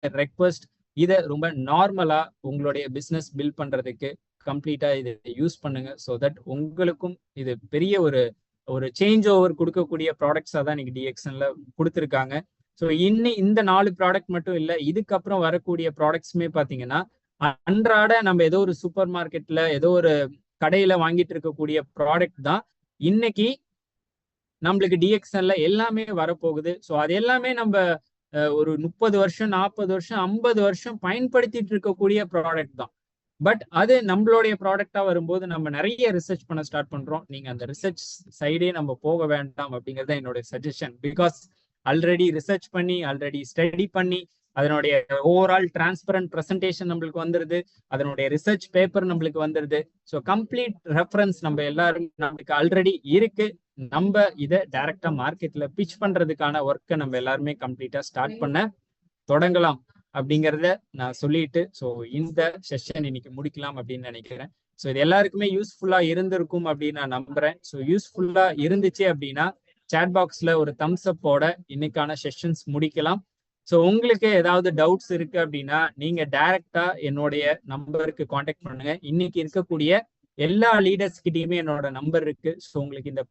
ரெக்வஸ்ட், இதை ரொம்ப நார்மலா உங்களுடைய பிஸ்னஸ் பில்ட் பண்றதுக்கு கம்ப்ளீட்டா இதை யூஸ் பண்ணுங்க. ஸோ தட் உங்களுக்கும் இது பெரிய ஒரு சேஞ்ச் ஓவர் கொடுக்கக்கூடிய ப்ராடக்ட்ஸா தான் இன்னைக்கு டிஎக்ஸ்என்ல கொடுத்துருக்காங்க. ஸோ இந்த 4 ப்ராடக்ட் மட்டும் இல்லை, இதுக்கப்புறம் வரக்கூடிய ப்ராடக்ட்ஸுமே பார்த்தீங்கன்னா அன்றாட நம்ம ஏதோ ஒரு சூப்பர் மார்க்கெட்ல ஏதோ ஒரு கடையில வாங்கிட்டு இருக்கக்கூடிய ப்ராடக்ட் தான் இன்னைக்கு நம்மளுக்கு டிஎக்ஸ்என்ல எல்லாமே வரப்போகுது. ஸோ அது எல்லாமே நம்ம ஒரு 30 வருஷம் 40 வருஷம் 50 வருஷம் பயன்படுத்திட்டு இருக்கக்கூடிய ப்ராடக்ட் தான். பட் அது நம்மளுடைய ப்ராடக்டா வரும்போது நம்ம நிறைய ரிசர்ச் பண்ண ஸ்டார்ட் பண்றோம். நீங்க அந்த ரிசர்ச் சைடே நம்ம போக வேண்டாம் அப்படிங்கிறது என்னுடைய சஜஷன். பிகாஸ் ஆல்ரெடி ரிசர்ச் பண்ணி ஆல்ரெடி ஸ்டடி பண்ணி அதனுடைய ஓவரால் டிரான்ஸ்பரண்ட் ப்ரெசன்டேஷன் நம்மளுக்கு வந்துருது, அதனுடைய ரிசர்ச் பேப்பர் நம்மளுக்கு வந்துருது. ஸோ கம்ப்ளீட் ரெஃபரன்ஸ் நம்ம எல்லாரும் நம்மளுக்கு ஆல்ரெடி இருக்கு. நம்ம இதை டைரக்டா மார்க்கெட்ல பிச் பண்றதுக்கான ஒர்க்கை நம்ம எல்லாருமே கம்ப்ளீட்டா ஸ்டார்ட் பண்ண தொடங்கலாம் அப்படிங்கிறத நான் சொல்லிட்டு ஸோ இந்த செஷன் இன்னைக்கு முடிக்கலாம் அப்படின்னு நினைக்கிறேன். ஸோ இது எல்லாருக்குமே யூஸ்ஃபுல்லா இருந்திருக்கும் அப்படின்னு நான் நம்புறேன். ஸோ யூஸ்ஃபுல்லா இருந்துச்சு அப்படின்னா சாட் பாக்ஸ்ல ஒரு தம்ஸ் அப்போட இன்னைக்கான செஷன்ஸ் முடிக்கலாம். ஸோ உங்களுக்கு ஏதாவது டவுட்ஸ் இருக்கு அப்படின்னா நீங்க டைரக்டா என்னுடைய நம்பருக்கு கான்டாக்ட் பண்ணுங்க. இன்னைக்கு இருக்கக்கூடிய எல்லா லீடர்ஸ் கிட்டயுமே என்னோட நம்பர் இருக்கு. ஸோ உங்களுக்கு இந்த